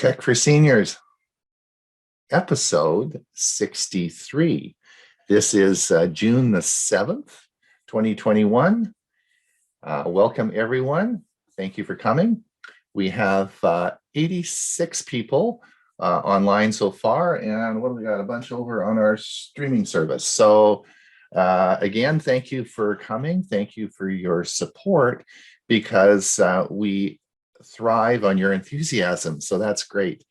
Tech for Seniors, episode 63. This is June the 7th, 2021. Welcome, everyone. Thank you for coming. We have 86 people online so far, and what do we got? A bunch over on our streaming service. So again, thank you for coming. Thank you for your support, because we thrive on your enthusiasm. So that's great.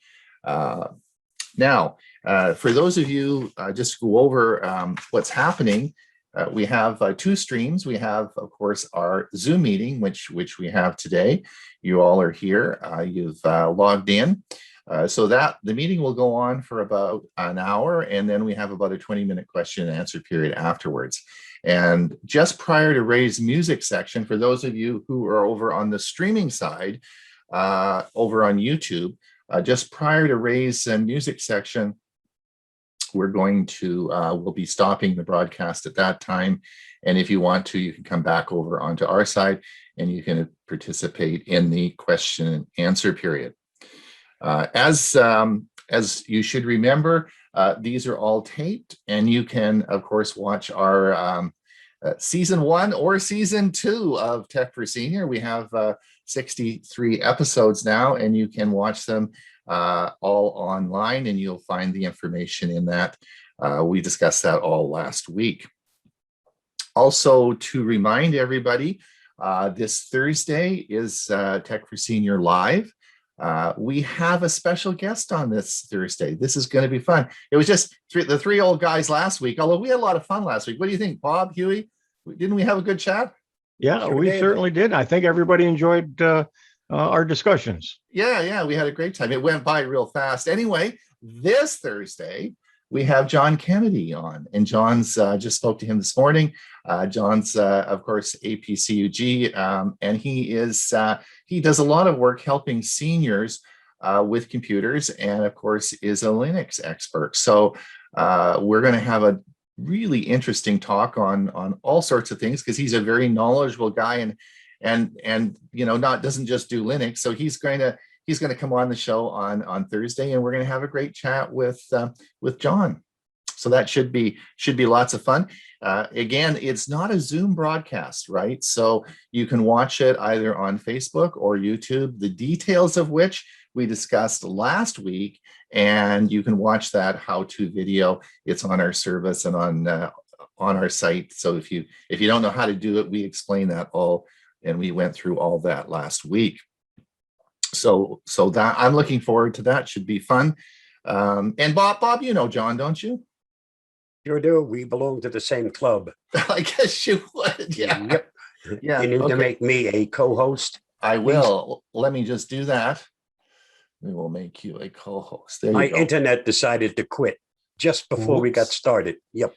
Now, for those of you, just go over what's happening. We have two streams. We have, of course, our Zoom meeting, which we have today. You all are here. You've logged in. So that the meeting will go on for about an hour, and then we have about a 20-minute question and answer period afterwards. And just prior to Ray's music section, for those of you who are over on the streaming side, over on YouTube, just prior to Ray's music section, we're going to, we'll be stopping the broadcast at that time. And if you want to, you can come back over onto our side and you can participate in the question and answer period. As you should remember, these are all taped, and you can, of course, watch our season 1 or season 2 of Tech for Senior. We have 63 episodes now, and you can watch them all online, and you'll find the information in that. We discussed that all last week. Also, to remind everybody, this Thursday is Tech for Senior Live. We have a special guest on this Thursday. This is going to be fun. It was just the three old guys last week, although we had a lot of fun last week. What do you think, Bob, Hewie? Didn't we have a good chat? Yeah, sure, we certainly did. I think everybody enjoyed our discussions. Yeah, we had a great time. It went by real fast. Anyway, this Thursday, we have John Kennedy on, and John's just spoke to him this morning. John's, of course, APCUG, and he does a lot of work helping seniors with computers, and of course is a Linux expert. So we're going to have a really interesting talk on all sorts of things, because he's a very knowledgeable guy, and you know, doesn't just do Linux. So he's going to come on the show on Thursday, and we're going to have a great chat with John. So that should be lots of fun. Again, it's not a Zoom broadcast, right? So you can watch it either on Facebook or YouTube, the details of which we discussed last week, and you can watch that how-to video. It's on our service and on our site. So if you don't know how to do it, we explain that all, and we went through all that last week. So that I'm looking forward to that. Should be fun. And Bob, you know John, don't you? Sure do. We belong to the same club. I guess you would. Yeah. Yep. Yeah. You need to make me a co-host. I will. Let me just do that. We will make you a co-host. There you My go. internet decided to quit just before we got started. Yep.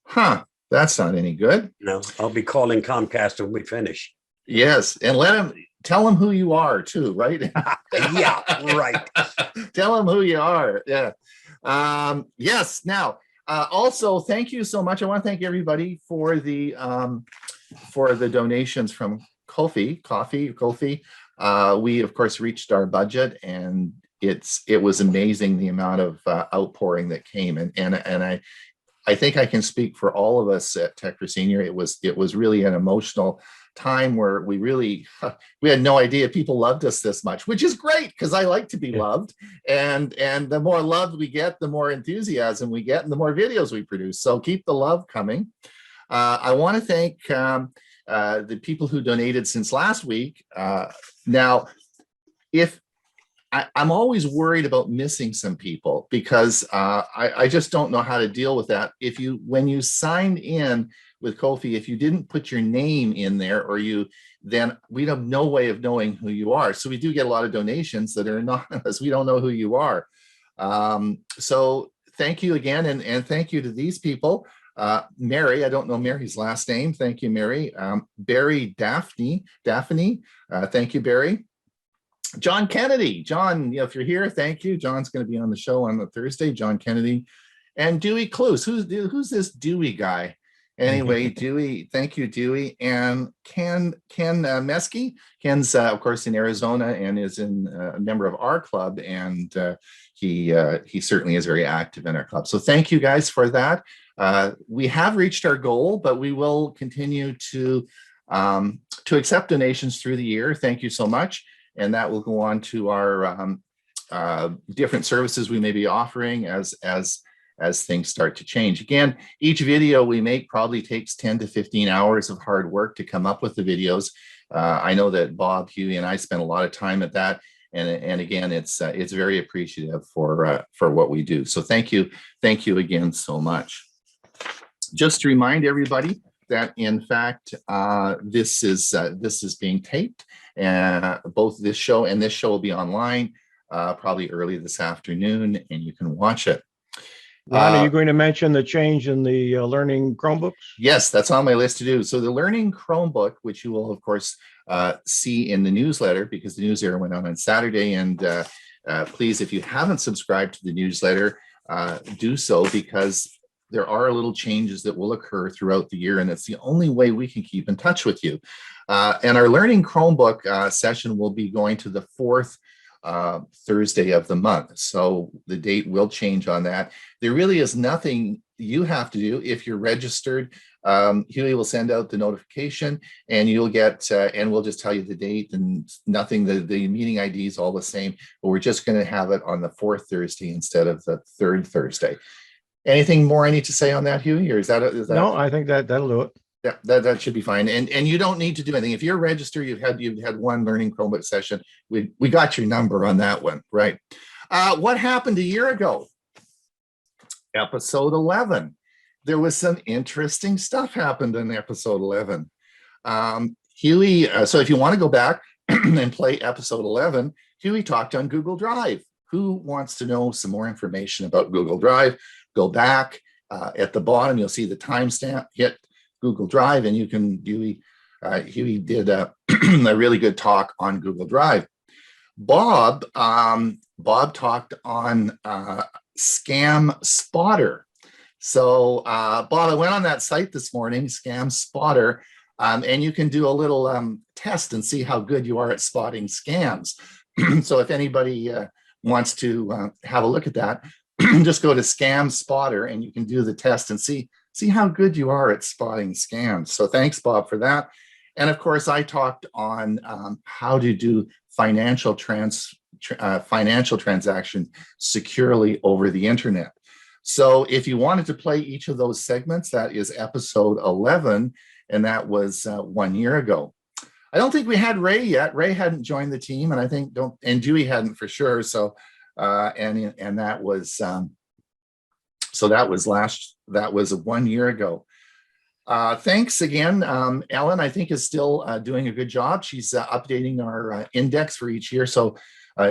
Huh. That's not any good. No, I'll be calling Comcast when we finish. Yes, and tell them who you are too, right? Yeah, right. Tell them who you are. Yeah. Yes. Now, also, thank you so much. I want to thank everybody for the donations from Kofi. We of course reached our budget, and it was amazing the amount of outpouring that came, and I think I can speak for all of us at Tech for Senior. It was really an emotional time where we had no idea people loved us this much, which is great, because I like to be loved, and the more love we get, the more enthusiasm we get, and the more videos we produce. So keep the love coming. I want to thank the people who donated since last week. Now, I'm always worried about missing some people, because I just don't know how to deal with that. When you signed in with Kofi, if you didn't put your name in there, then we have no way of knowing who you are. So we do get a lot of donations that are anonymous. We don't know who you are. So thank you again, and thank you to these people. Mary, I don't know Mary's last name. Thank you, Mary. Barry Daphne. Thank you, Barry. John Kennedy. John, if you're here, thank you. John's going to be on the show on the Thursday. John Kennedy. And Dewey Clues. Who's this Dewey guy? Anyway, Dewey, thank you, Dewey. And Ken Meske. Ken's, of course, in Arizona and is a member of our club. And he certainly is very active in our club. So thank you guys for that. We have reached our goal, but we will continue to accept donations through the year. Thank you so much. And that will go on to our different services we may be offering as things start to change. Again, each video we make probably takes 10 to 15 hours of hard work to come up with the videos. I know that Bob, Hewie, and I spend a lot of time at that. And again, it's very appreciative for what we do. So thank you again so much. Just to remind everybody that in fact this is being taped, and both this show and this show will be online probably early this afternoon, and you can watch it. Ron, are you going to mention the change in the Learning Chromebooks? Yes, that's on my list to do. So the Learning Chromebook, which you will, of course, see in the newsletter, because the newsletter went out on Saturday. And please, if you haven't subscribed to the newsletter, do so, because there are little changes that will occur throughout the year, and it's the only way we can keep in touch with you. And our Learning Chromebook session will be going to the fourth Thursday of the month. So the date will change on that. There really is nothing you have to do if you're registered. Hewie will send out the notification, and you'll get, and we'll just tell you the date and nothing. The meeting ID is all the same, but we're just going to have it on the fourth Thursday instead of the third Thursday. Anything more I need to say on that, Hewie, or is that? No, I think that'll do it. Yeah, that should be fine. And you don't need to do anything. If you're registered, you've had one Learning Chromebook session. We got your number on that one, right? What happened a year ago? Episode 11. There was some interesting stuff happened in episode 11. Hewie, so if you want to go back and play episode 11, Hewie talked on Google Drive. Who wants to know some more information about Google Drive? Go back. At the bottom, you'll see the timestamp. Hit Google Drive, and you can, Hewie did a really good talk on Google Drive. Bob talked on Scam Spotter. So Bob, I went on that site this morning, Scam Spotter, and you can do a little test and see how good you are at spotting scams. So if anybody wants to have a look at that, just go to Scam Spotter and you can do the test and see how good you are at spotting scams. So thanks, Bob, for that. And of course, I talked on how to do financial transactions securely over the internet. So if you wanted to play each of those segments, that is episode 11, and that was 1 year ago. I don't think we had Ray yet. Ray hadn't joined the team, and I think and Dewey hadn't for sure. So and that was that was 1 year ago. Thanks again. Ellen, I think, is still doing a good job. She's updating our index for each year. So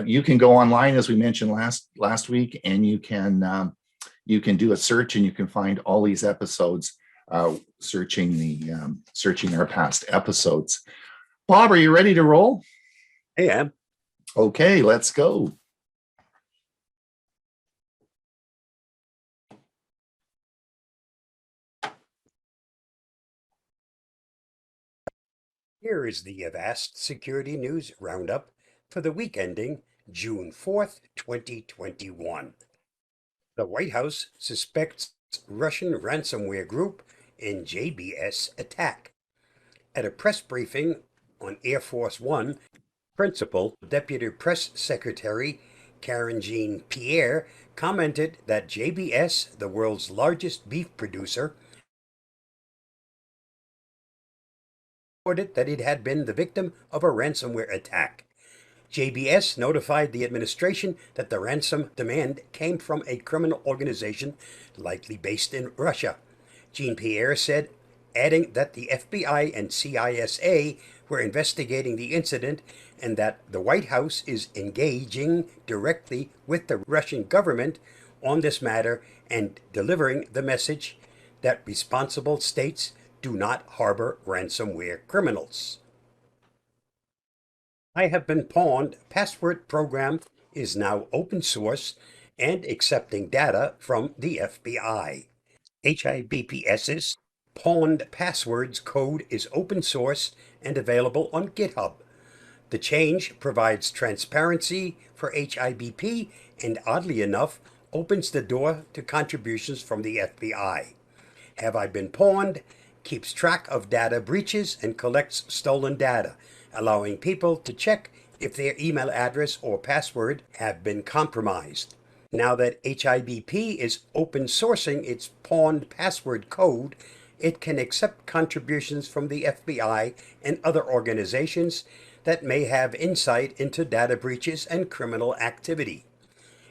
you can go online, as we mentioned last week, and you can do a search, and you can find all these episodes searching our past episodes. Bob, are you ready to roll? I am. Okay, let's go. Here is the Avast Security News Roundup for the week ending June 4th, 2021. The White House suspects Russian ransomware group in JBS attack. At a press briefing on Air Force One, Principal Deputy Press Secretary Karen Jean Pierre commented that JBS, the world's largest beef producer, reported that it had been the victim of a ransomware attack. JBS notified the administration that the ransom demand came from a criminal organization likely based in Russia. Jean-Pierre said, adding that the FBI and CISA were investigating the incident and that the White House is engaging directly with the Russian government on this matter and delivering the message that responsible states do not harbor ransomware criminals. I Have Been Pawned password program is now open source and accepting data from the FBI. HIBPS's Pawned passwords code is open source and available on GitHub. The change provides transparency for HIBP and, oddly enough, opens the door to contributions from the FBI. Have I Been Pawned keeps track of data breaches and collects stolen data, allowing people to check if their email address or password have been compromised. Now that HIBP is open sourcing its pawned password code, it can accept contributions from the FBI and other organizations that may have insight into data breaches and criminal activity.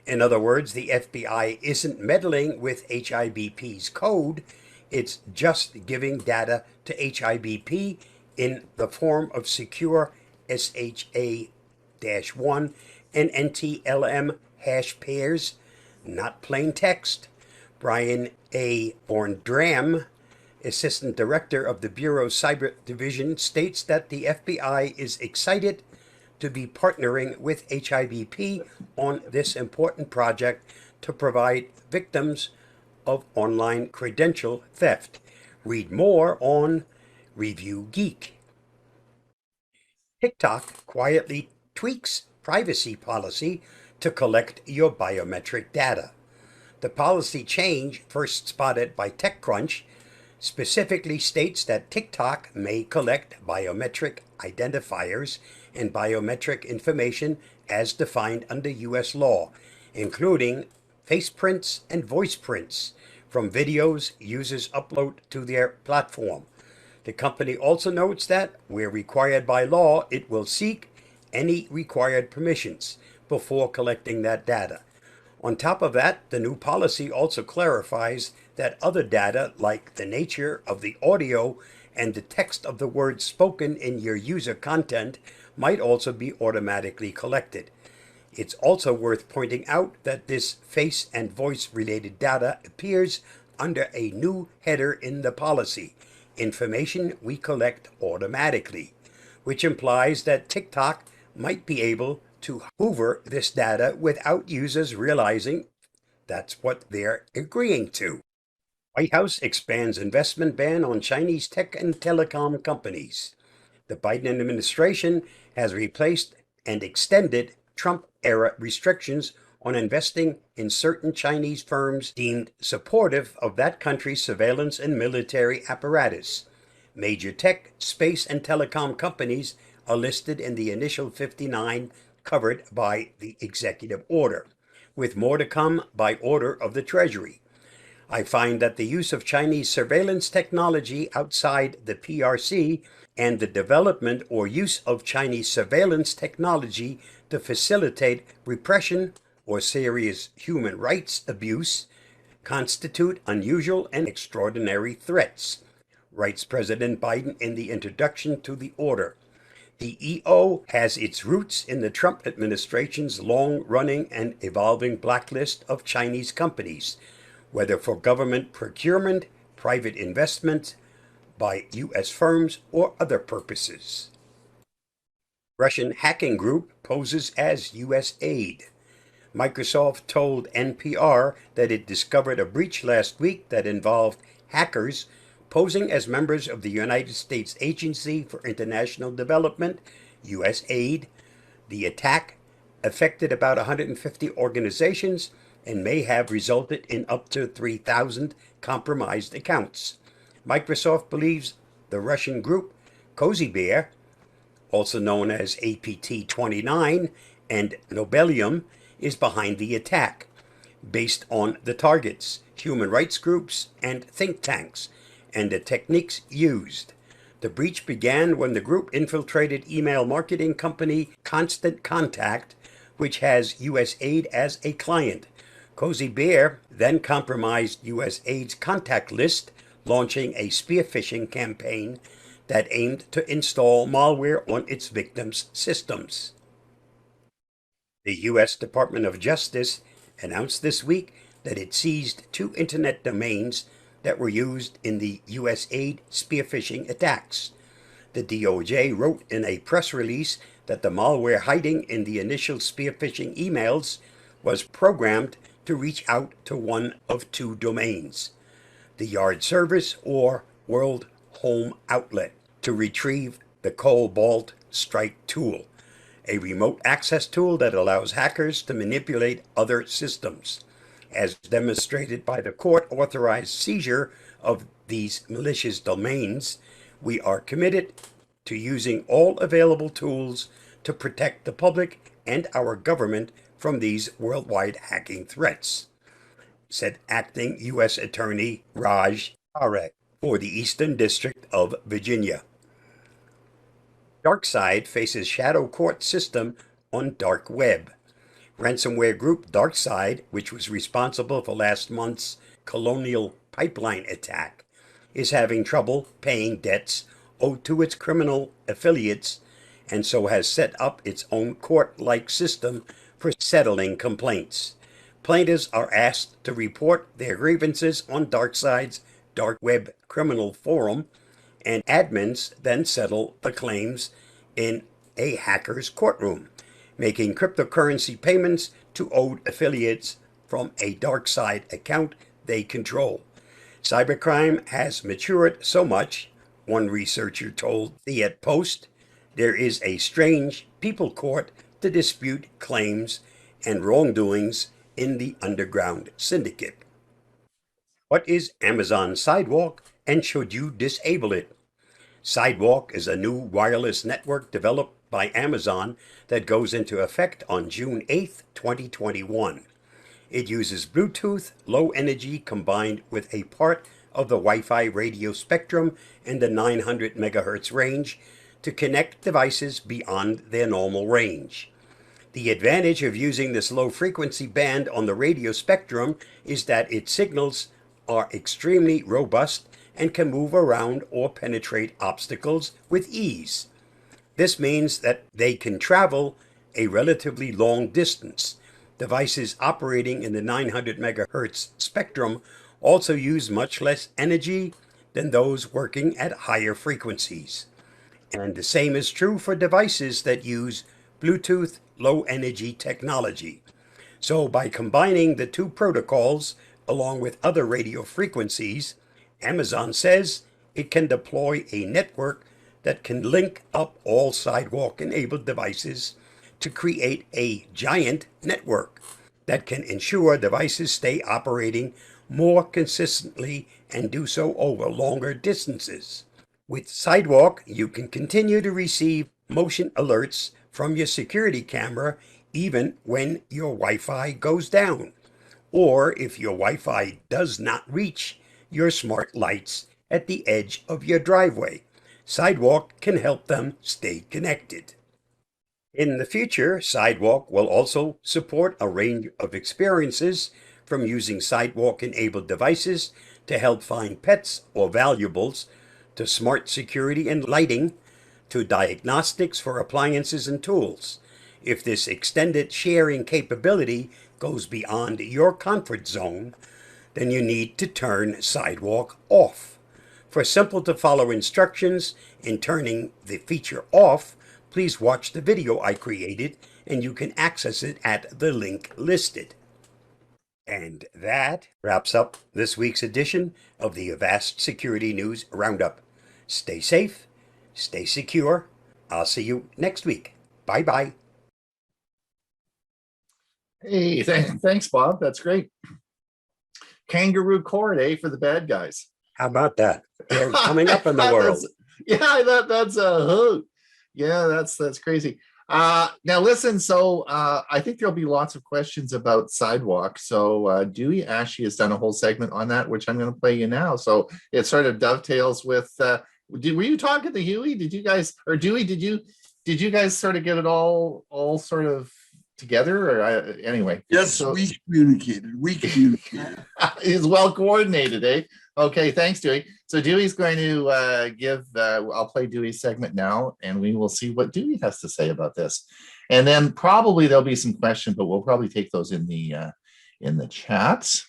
In other words, the FBI isn't meddling with HIBP's code, it's just giving data to HIBP in the form of secure SHA-1 and NTLM hash pairs, not plain text. Brian A. Borndram, Assistant Director of the Bureau's Cyber Division, states that the FBI is excited to be partnering with HIBP on this important project to provide victims of online credential theft. Read more on Review Geek. TikTok quietly tweaks privacy policy to collect your biometric data. The policy change, first spotted by TechCrunch, specifically states that TikTok may collect biometric identifiers and biometric information as defined under U.S. law, including face prints and voice prints from videos users upload to their platform. The company also notes that, where required by law, it will seek any required permissions before collecting that data. On top of that, the new policy also clarifies that other data, like the nature of the audio and the text of the words spoken in your user content, might also be automatically collected. It's also worth pointing out that this face and voice related data appears under a new header in the policy, Information We Collect Automatically, which implies that TikTok might be able to hoover this data without users realizing that's what they're agreeing to. White House expands investment ban on Chinese tech and telecom companies. The Biden administration has replaced and extended Trump-era restrictions on investing in certain Chinese firms deemed supportive of that country's surveillance and military apparatus. Major tech, space, and telecom companies are listed in the initial 59 covered by the executive order, with more to come by order of the Treasury. I find that the use of Chinese surveillance technology outside the PRC and the development or use of Chinese surveillance technology to facilitate repression or serious human rights abuse constitute unusual and extraordinary threats, writes President Biden in the introduction to the order. The EO has its roots in the Trump administration's long-running and evolving blacklist of Chinese companies, whether for government procurement, private investment by U.S. firms, or other purposes. Russian hacking group poses as U.S. aid. Microsoft told NPR that it discovered a breach last week that involved hackers posing as members of the United States Agency for International Development, USAID. The attack affected about 150 organizations and may have resulted in up to 3,000 compromised accounts. Microsoft believes the Russian group Cozy Bear, also known as APT-29 and Nobelium, is behind the attack, based on the targets, human rights groups, and think tanks, and the techniques used. The breach began when the group infiltrated email marketing company Constant Contact, which has USAID as a client. Cozy Bear then compromised USAID's contact list, launching a spear phishing campaign that aimed to install malware on its victims' systems. The U.S. Department of Justice announced this week that it seized 2 internet domains that were used in the USAID spear phishing attacks. The DOJ wrote in a press release that the malware hiding in the initial spear phishing emails was programmed to reach out to one of 2 domains, the Yard Service or World Home Outlet to retrieve the Cobalt Strike tool, a remote access tool that allows hackers to manipulate other systems. As demonstrated by the court-authorized seizure of these malicious domains, we are committed to using all available tools to protect the public and our government from these worldwide hacking threats, said Acting U.S. Attorney Raj Parekh for the Eastern District of Virginia. DarkSide faces shadow court system on dark web. Ransomware group DarkSide, which was responsible for last month's Colonial Pipeline attack, is having trouble paying debts owed to its criminal affiliates, and so has set up its own court-like system for settling complaints. Plaintiffs are asked to report their grievances on DarkSide's dark web criminal forum, and admins then settle the claims in a hacker's courtroom, making cryptocurrency payments to owed affiliates from a DarkSide account they control. Cybercrime has matured so much, one researcher told the Post, there is a strange people court to dispute claims and wrongdoings in the underground syndicate. What is Amazon Sidewalk, and should you disable it? Sidewalk is a new wireless network developed by Amazon that goes into effect on June 8, 2021. It uses Bluetooth low energy combined with a part of the Wi-Fi radio spectrum in the 900 megahertz range to connect devices beyond their normal range. The advantage of using this low frequency band on the radio spectrum is that its signals are extremely robust and can move around or penetrate obstacles with ease. This means that they can travel a relatively long distance. Devices operating in the 900 megahertz spectrum also use much less energy than those working at higher frequencies. And the same is true for devices that use Bluetooth low energy technology. So by combining the two protocols along with other radio frequencies, Amazon says it can deploy a network that can link up all Sidewalk-enabled devices to create a giant network that can ensure devices stay operating more consistently and do so over longer distances. With Sidewalk, you can continue to receive motion alerts from your security camera even when your Wi-Fi goes down, or if your Wi-Fi does not reach your smart lights at the edge of your driveway. Sidewalk can help them stay connected. In the future, Sidewalk will also support a range of experiences, from using Sidewalk-enabled devices to help find pets or valuables, to smart security and lighting, to diagnostics for appliances and tools. If this extended sharing capability goes beyond your comfort zone, then you need to turn Sidewalk off. For simple to follow instructions in turning the feature off, please watch the video I created, and you can access it at the link listed. And that wraps up this week's edition of the Avast Security News Roundup. Stay safe, stay secure. I'll see you next week. Bye-bye. Hey, thanks, Bob. That's great. Kangaroo court, for the bad guys. How about that? They're coming up in the world. That's a hoot. Yeah, that's crazy. Now listen, so I think there'll be lots of questions about Sidewalk. So Dewey actually has done a whole segment on that, which I'm going to play you now. So it sort of dovetails with. Were you talking to Hewie? Did you guys, or Dewey? Did you guys sort of get it all sort of together? Or anyway? Yes, so, we communicated. It's well coordinated, eh? Okay, thanks, Dewey. So Dewey's going to give, I'll play Dewey's segment now, and we will see what Dewey has to say about this. And then probably there'll be some questions, but we'll probably take those in the chats.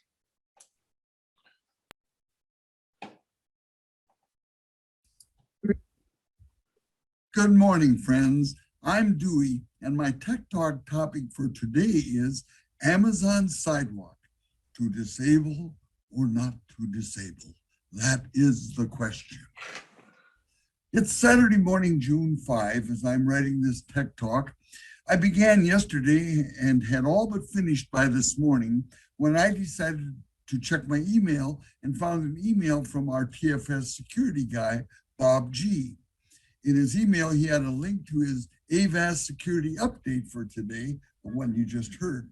Good morning, friends. I'm Dewey, and my Tech Talk topic for today is Amazon Sidewalk, to disable or not to disable. That is the question. It's Saturday morning, June 5, as I'm writing this Tech Talk. I began yesterday and had all but finished by this morning when I decided to check my email and found an email from our TFS security guy, Bob G. In his email, he had a link to his AVAS security update for today, the one you just heard.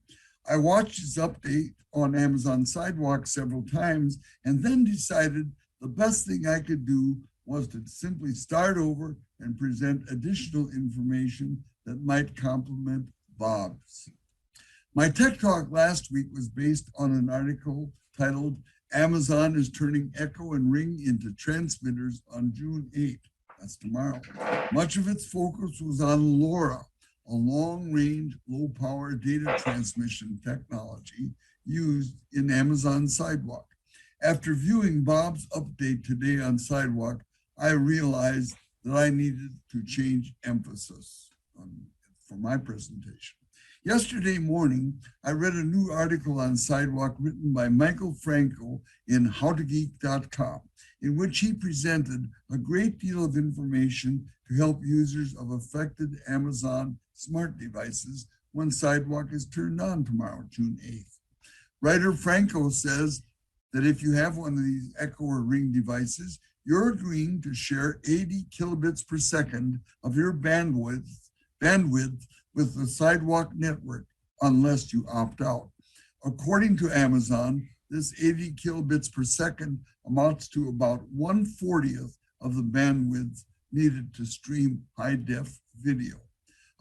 I watched his update on Amazon Sidewalk several times and then decided the best thing I could do was to simply start over and present additional information that might complement Bob's. My Tech Talk last week was based on an article titled Amazon is Turning Echo and Ring into Transmitters on June 8th. That's tomorrow. Much of its focus was on LoRa, a long-range, low-power data transmission technology used in Amazon Sidewalk. After viewing Bob's update today on Sidewalk, I realized that I needed to change emphasis for my presentation. Yesterday morning, I read a new article on Sidewalk written by Michael Franco in howtogeek.com, in which he presented a great deal of information to help users of affected Amazon smart devices when Sidewalk is turned on tomorrow, June 8th. Writer Franco says that if you have one of these Echo or Ring devices, you're agreeing to share 80 kilobits per second of your bandwidth with the Sidewalk network unless you opt out. According to Amazon, this 80 kilobits per second amounts to about 1/40th of the bandwidth needed to stream high-def video.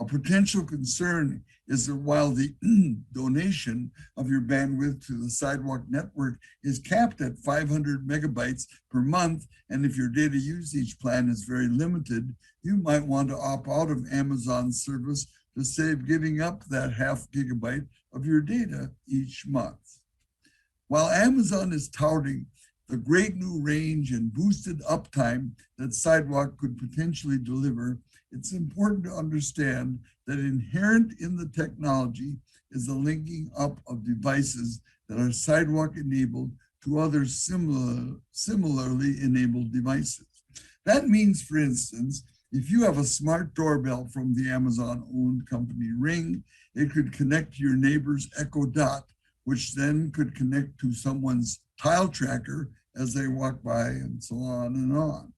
A potential concern is that while the donation of your bandwidth to the Sidewalk network is capped at 500 megabytes per month, and if your data usage plan is very limited, you might want to opt out of Amazon's service to save giving up that half gigabyte of your data each month. While Amazon is touting the great new range and boosted uptime that Sidewalk could potentially deliver, it's important to understand that inherent in the technology is the linking up of devices that are Sidewalk enabled to other similarly enabled devices. That means, for instance, if you have a smart doorbell from the Amazon-owned company Ring, it could connect to your neighbor's Echo Dot, which then could connect to someone's tile tracker as they walk by, and so on and on.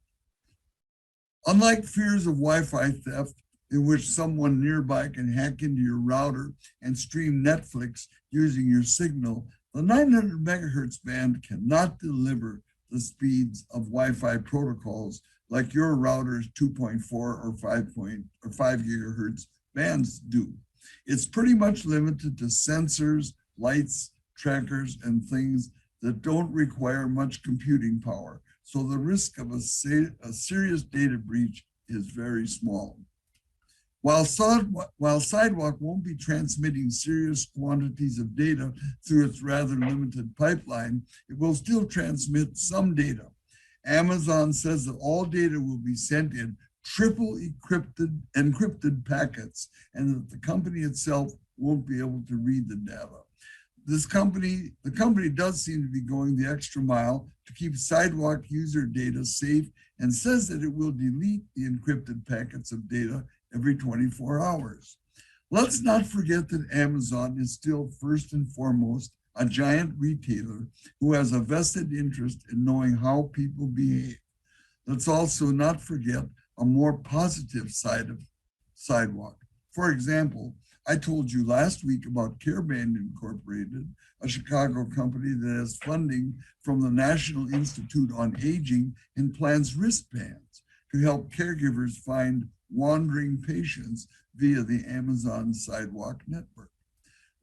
Unlike fears of Wi-Fi theft, in which someone nearby can hack into your router and stream Netflix using your signal, the 900 megahertz band cannot deliver the speeds of Wi-Fi protocols like your router's 2.4 or 5 gigahertz bands do. It's pretty much limited to sensors, lights, trackers, and things that don't require much computing power. So the risk of a serious data breach is very small. While Sidewalk won't be transmitting serious quantities of data through its rather limited pipeline, it will still transmit some data. Amazon says that all data will be sent in triple encrypted packets, and that the company itself won't be able to read the data. The company does seem to be going the extra mile to keep Sidewalk user data safe and says that it will delete the encrypted packets of data every 24 hours. Let's not forget that Amazon is still first and foremost a giant retailer who has a vested interest in knowing how people behave. Let's also not forget a more positive side of Sidewalk. For example, I told you last week about CareBand Incorporated, a Chicago company that has funding from the National Institute on Aging and plans wristbands to help caregivers find wandering patients via the Amazon Sidewalk network.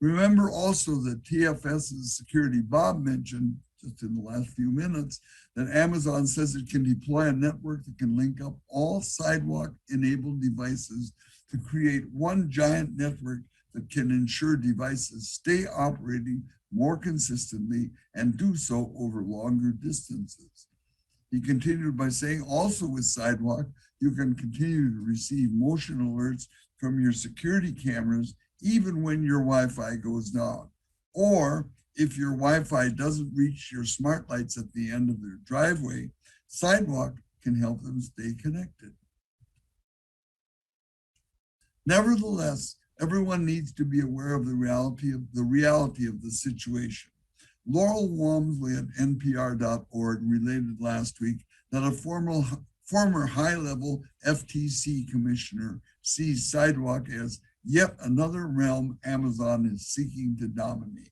Remember also that TFS's security Bob mentioned just in the last few minutes that Amazon says it can deploy a network that can link up all Sidewalk enabled devices to create one giant network that can ensure devices stay operating more consistently and do so over longer distances. He continued by saying, also with Sidewalk, you can continue to receive motion alerts from your security cameras even when your Wi-Fi goes down. Or If your Wi-Fi doesn't reach your smart lights at the end of their driveway, Sidewalk can help them stay connected. Nevertheless, everyone needs to be aware of the reality of the situation. Laurel Walmsley at NPR.org related last week that a former high-level FTC commissioner sees Sidewalk as yet another realm Amazon is seeking to dominate.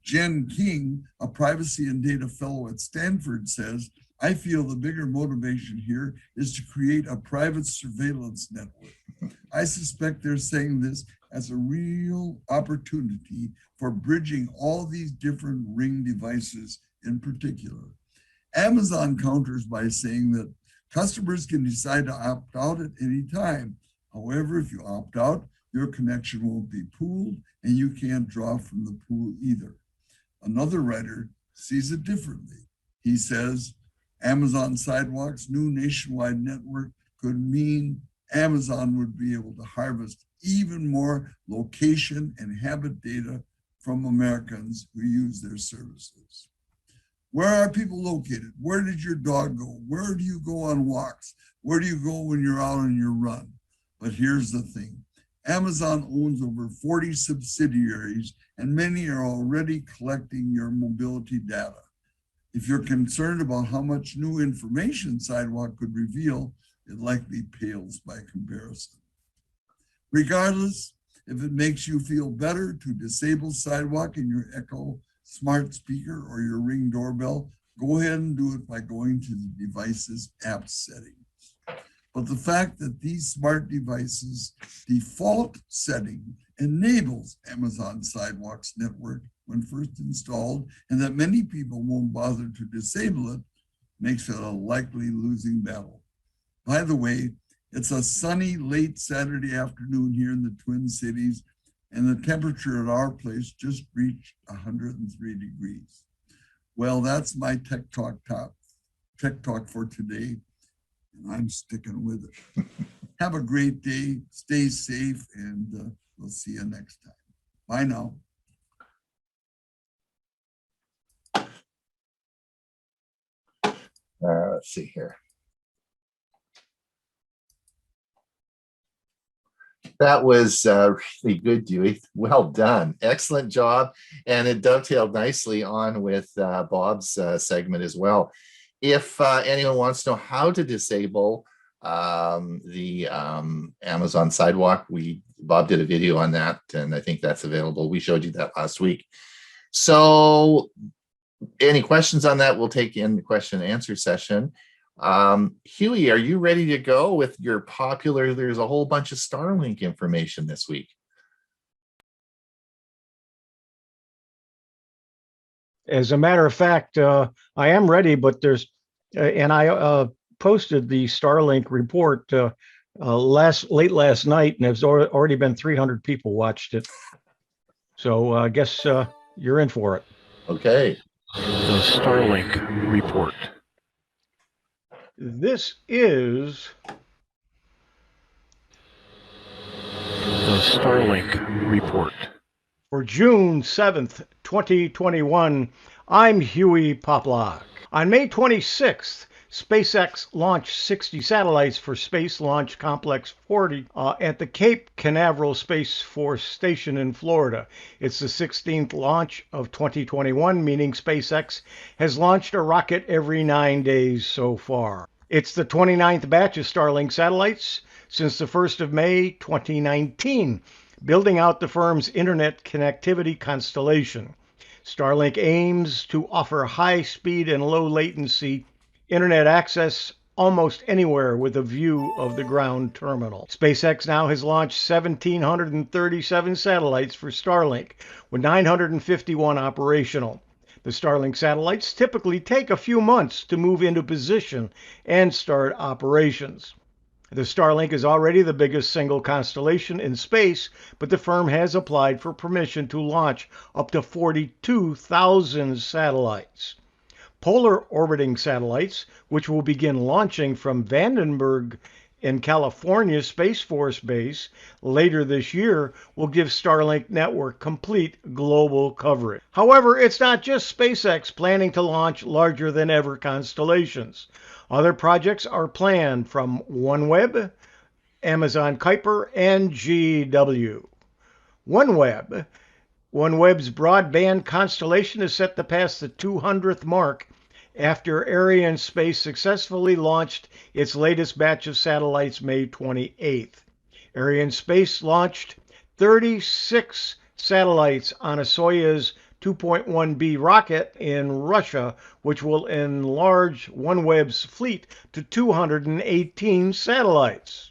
Jen King, a privacy and data fellow at Stanford, says, I feel the bigger motivation here is to create a private surveillance network. I suspect they're saying this as a real opportunity for bridging all these different Ring devices in particular. Amazon counters by saying that customers can decide to opt out at any time. However, if you opt out, your connection won't be pooled and you can't draw from the pool either. Another writer sees it differently. He says, Amazon Sidewalk's new nationwide network could mean Amazon would be able to harvest even more location and habit data from Americans who use their services. Where are people located? Where did your dog go? Where do you go on walks? Where do you go when you're out on your run? But here's the thing. Amazon owns over 40 subsidiaries, and many are already collecting your mobility data. If you're concerned about how much new information Sidewalk could reveal, it likely pales by comparison. Regardless, if it makes you feel better to disable Sidewalk in your Echo smart speaker or your Ring doorbell, go ahead and do it by going to the device's app settings. But the fact that these smart devices default setting enables Amazon Sidewalk's network when first installed, and that many people won't bother to disable it, makes it a likely losing battle. By the way, it's a sunny late Saturday afternoon here in the Twin Cities, and the temperature at our place just reached 103 degrees. Well, that's my Tech Talk for today, and I'm sticking with it. Have a great day, stay safe, and we'll see you next time. Bye now. Let's see here. That was really good, Dewey. Well done. Excellent job. And it dovetailed nicely on with Bob's segment as well. If anyone wants to know how to disable the Amazon Sidewalk, Bob did a video on that, and I think that's available. We showed you that last week. So any questions on that, we'll take in the question and answer session. Hewie, are you ready to go with your popular, there's a whole bunch of Starlink information this week? As a matter of fact, I am ready, but there's, and I posted the Starlink report late last night, and there's already been 300 people watched it. So I guess you're in for it. Okay. The Starlink report. This is The Starlink report. for June 7th, 2021. I'm Hewie Poplock. On May 26th, SpaceX launched 60 satellites for Space Launch Complex 40 at the Cape Canaveral Space Force Station in Florida. It's the 16th launch of 2021, meaning SpaceX has launched a rocket every 9 days so far. It's the 29th batch of Starlink satellites since the 1st of May 2019, building out the firm's internet connectivity constellation. Starlink aims to offer high speed and low latency internet access almost anywhere with a view of the ground terminal. SpaceX now has launched 1,737 satellites for Starlink, with 951 operational. The Starlink satellites typically take a few months to move into position and start operations. The Starlink is already the biggest single constellation in space, but the firm has applied for permission to launch up to 42,000 satellites. Polar orbiting satellites, which will begin launching from Vandenberg in California's Space Force Base later this year will give Starlink network complete global coverage. However, it's not just SpaceX planning to launch larger than ever constellations. Other projects are planned from OneWeb, Amazon Kuiper, and GW. OneWeb. OneWeb's broadband constellation is set to pass the 200th mark after Arianespace successfully launched its latest batch of satellites May 28th. Arianespace launched 36 satellites on a Soyuz 2.1B rocket in Russia, which will enlarge OneWeb's fleet to 218 satellites.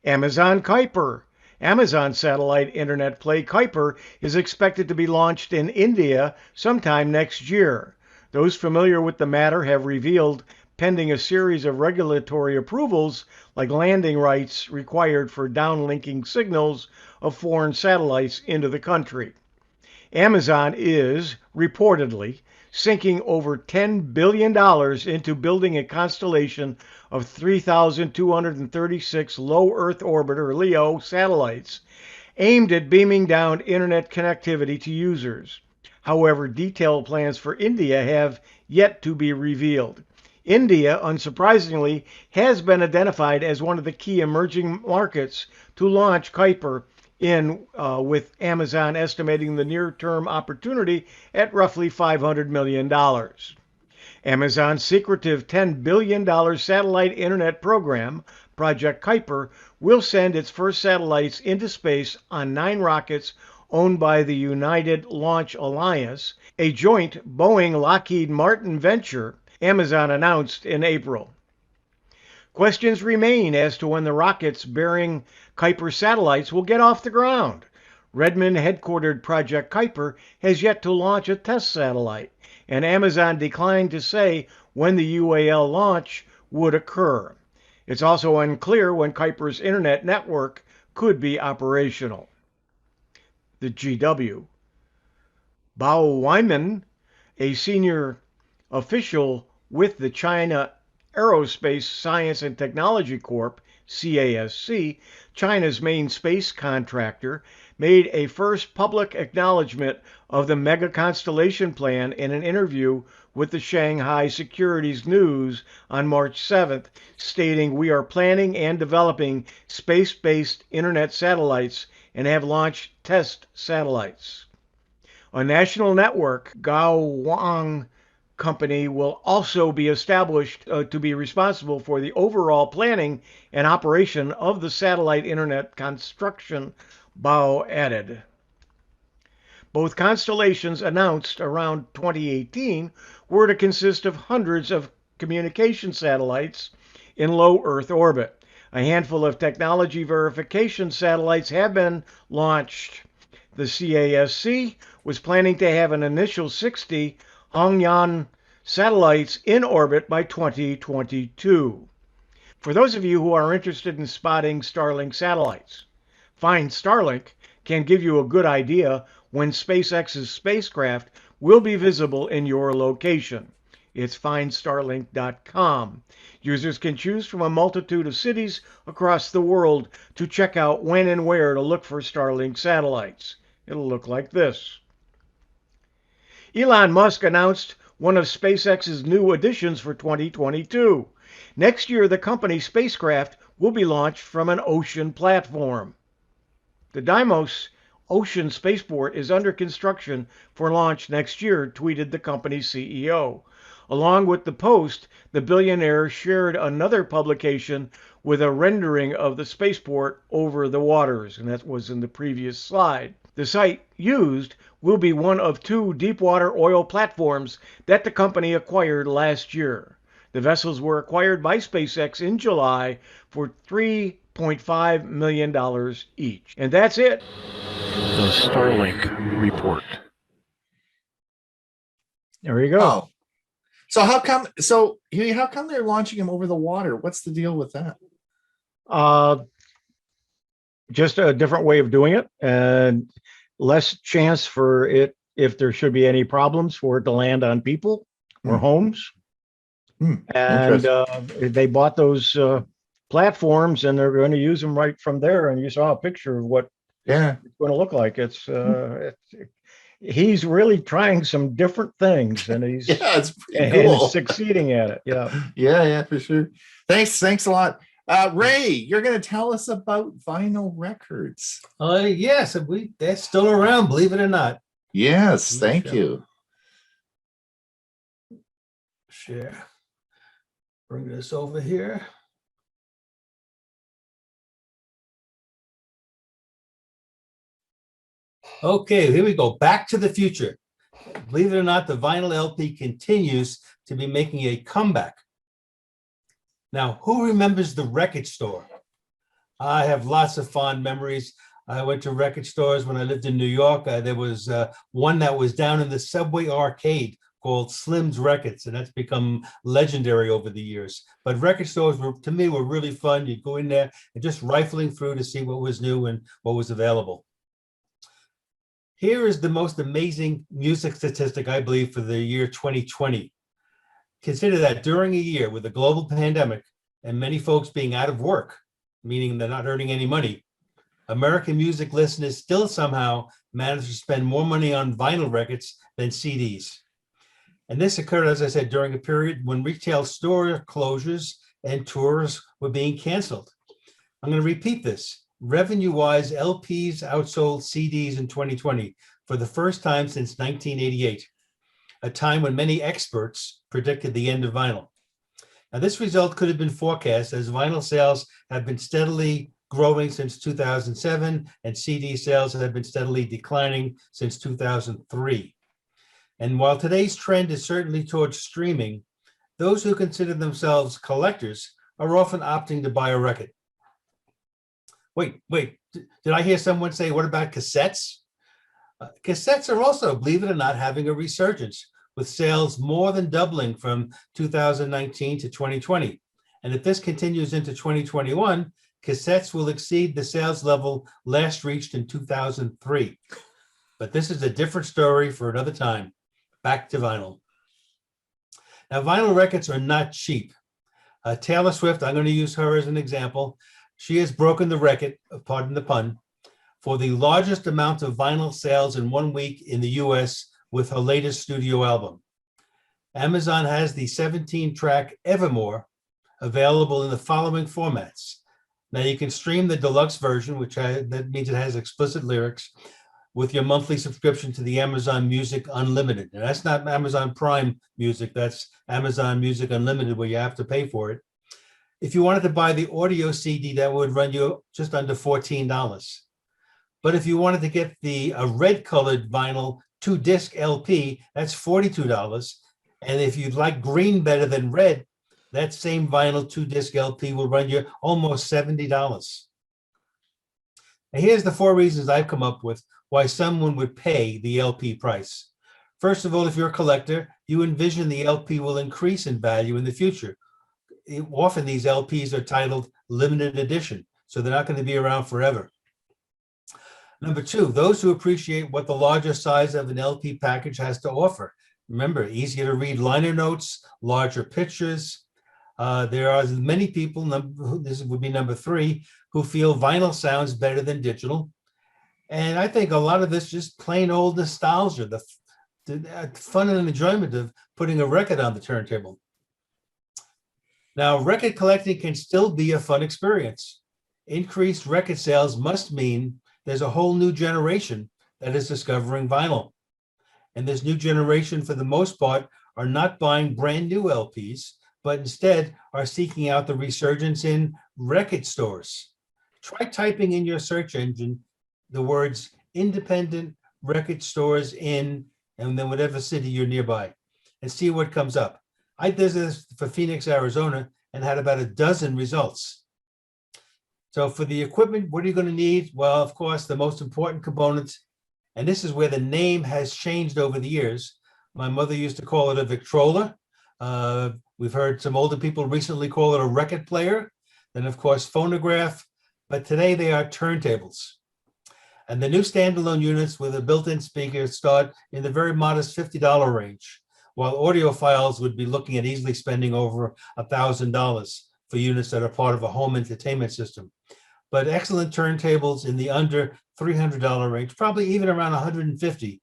Amazon Kuiper. Amazon satellite internet play Kuiper is expected to be launched in India sometime next year. Those familiar with the matter have revealed, pending a series of regulatory approvals like landing rights required for downlinking signals of foreign satellites into the country. Amazon is reportedly sinking over $10 billion into building a constellation of 3,236 low Earth orbit or LEO satellites aimed at beaming down internet connectivity to users. However, detailed plans for India have yet to be revealed. India, unsurprisingly, has been identified as one of the key emerging markets to launch Kuiper in, with Amazon estimating the near-term opportunity at roughly $500 million. Amazon's secretive $10 billion satellite internet program, Project Kuiper, will send its first satellites into space on 9 rockets owned by the United Launch Alliance, a joint Boeing-Lockheed Martin venture, Amazon announced in April. Questions remain as to when the rockets bearing Kuiper satellites will get off the ground. Redmond-headquartered Project Kuiper has yet to launch a test satellite, and Amazon declined to say when the UAL launch would occur. It's also unclear when Kuiper's internet network could be operational. The GW. Bao Weiman, a senior official with the China Aerospace Science and Technology Corp, CASC, China's main space contractor, made a first public acknowledgement of the mega constellation plan in an interview with the Shanghai Securities News on March 7th, stating, "We are planning and developing space-based internet satellites and have launched test satellites." A national network, Gao Company, will also be established to be responsible for the overall planning and operation of the satellite internet construction, Bao added. Both constellations announced around 2018 were to consist of hundreds of communication satellites in low Earth orbit. A handful of technology verification satellites have been launched. The CASC was planning to have an initial 60 Hongyan satellites in orbit by 2022. For those of you who are interested in spotting Starlink satellites, Find Starlink can give you a good idea when SpaceX's spacecraft will be visible in your location. It's findstarlink.com. Users can choose from a multitude of cities across the world to check out when and where to look for Starlink satellites. It'll look like this. Elon Musk announced one of SpaceX's new additions for 2022. Next year, the company's spacecraft will be launched from an ocean platform. The Deimos Ocean Spaceport is under construction for launch next year, tweeted the company's CEO. Along with the post, the billionaire shared another publication with a rendering of the spaceport over the waters, and that was in the previous slide. The site used will be one of 2 deepwater oil platforms that the company acquired last year. The vessels were acquired by SpaceX in July for $3.5 million each. And that's it. The Starlink Report. There you go. Oh, so how come? So Huey, how come they're launching them over the water? What's the deal with that? Just a different way of doing it, and less chance for it, if there should be any problems, for it to land on people or homes. And they bought those platforms, and they're going to use them right from there. And you saw a picture of what Yeah. it's going to look like. He's really trying some different things, and Yeah, it's pretty and cool. he's succeeding at it. Yeah. Yeah, for sure. Thanks a lot. Ray, you're going to tell us about vinyl records. Yes, they're still around, believe it or not. Yes, thank you. Share. Bring this over here. Okay, here we go. Back to the future. Believe it or not, the vinyl LP continues to be making a comeback. Now, who remembers the record store? I have lots of fond memories. I went to record stores when I lived in New York. There was one that was down in the Subway arcade called Slim's Records, and that's become legendary over the years. But record stores to me were really fun. You'd go in there and just rifling through to see what was new and what was available. Here is the most amazing music statistic, I believe, for the year 2020. Consider that during a year with a global pandemic and many folks being out of work, meaning they're not earning any money, American music listeners still somehow manage to spend more money on vinyl records than CDs. And this occurred, as I said, during a period when retail store closures and tours were being canceled. I'm going to repeat this. Revenue-wise, LPs outsold CDs in 2020 for the first time since 1988, a time when many experts predicted the end of vinyl. Now, this result could have been forecast as vinyl sales have been steadily growing since 2007, and CD sales have been steadily declining since 2003. And while today's trend is certainly towards streaming, those who consider themselves collectors are often opting to buy a record. Wait, did I hear someone say, what about cassettes? Cassettes are also, believe it or not, having a resurgence, with sales more than doubling from 2019 to 2020. And if this continues into 2021, cassettes will exceed the sales level last reached in 2003. But this is a different story for another time. Back to vinyl. Now, vinyl records are not cheap. Taylor Swift, I'm going to use her as an example. She has broken the record, pardon the pun, for the largest amount of vinyl sales in 1 week in the US with her latest studio album. Amazon has the 17-track Evermore available in the following formats. Now you can stream the deluxe version, that means it has explicit lyrics, with your monthly subscription to the Amazon Music Unlimited. And that's not Amazon Prime Music, that's Amazon Music Unlimited, where you have to pay for it. If you wanted to buy the audio CD, that would run you just under $14. But if you wanted to get the red colored vinyl 2-disc LP, that's $42. And if you'd like green better than red, that same vinyl 2-disc LP will run you almost $70. And here's the 4 reasons I've come up with why someone would pay the LP price. First of all, if you're a collector, you envision the LP will increase in value in the future. Often these LPs are titled limited edition, so they're not going to be around forever. Number 2, those who appreciate what the larger size of an LP package has to offer. Remember, easier to read liner notes, larger pictures. There are many people, this would be number 3, who feel vinyl sounds better than digital. And I think a lot of this just plain old nostalgia, the fun and enjoyment of putting a record on the turntable. Now, record collecting can still be a fun experience. Increased record sales must mean there's a whole new generation that is discovering vinyl. And this new generation, for the most part, are not buying brand new LPs, but instead are seeking out the resurgence in record stores. Try typing in your search engine the words independent record stores in, and then whatever city you're nearby, and see what comes up. I did this for Phoenix, Arizona, and had about a dozen results. So for the equipment, what are you going to need? Well, of course, the most important component, and this is where the name has changed over the years. My mother used to call it a Victrola. We've heard some older people recently call it a record player. Then, of course, phonograph. But today they are turntables. And the new standalone units with a built-in speaker start in the very modest $50 range, while audiophiles would be looking at easily spending over $1,000 for units that are part of a home entertainment system. But excellent turntables in the under $300 range, probably even around $150,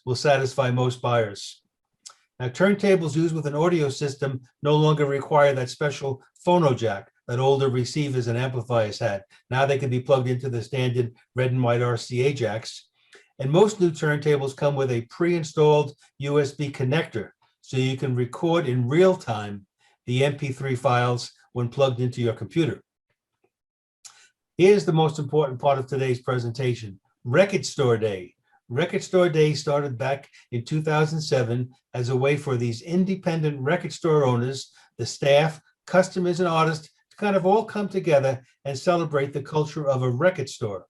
will satisfy most buyers. Now, turntables used with an audio system no longer require that special phono jack that older receivers and amplifiers had. Now they can be plugged into the standard red and white RCA jacks. And most new turntables come with a pre-installed USB connector, so you can record in real time the MP3 files when plugged into your computer. Here's the most important part of today's presentation: Record Store Day. Record Store Day started back in 2007 as a way for these independent record store owners, the staff, customers, and artists to kind of all come together and celebrate the culture of a record store.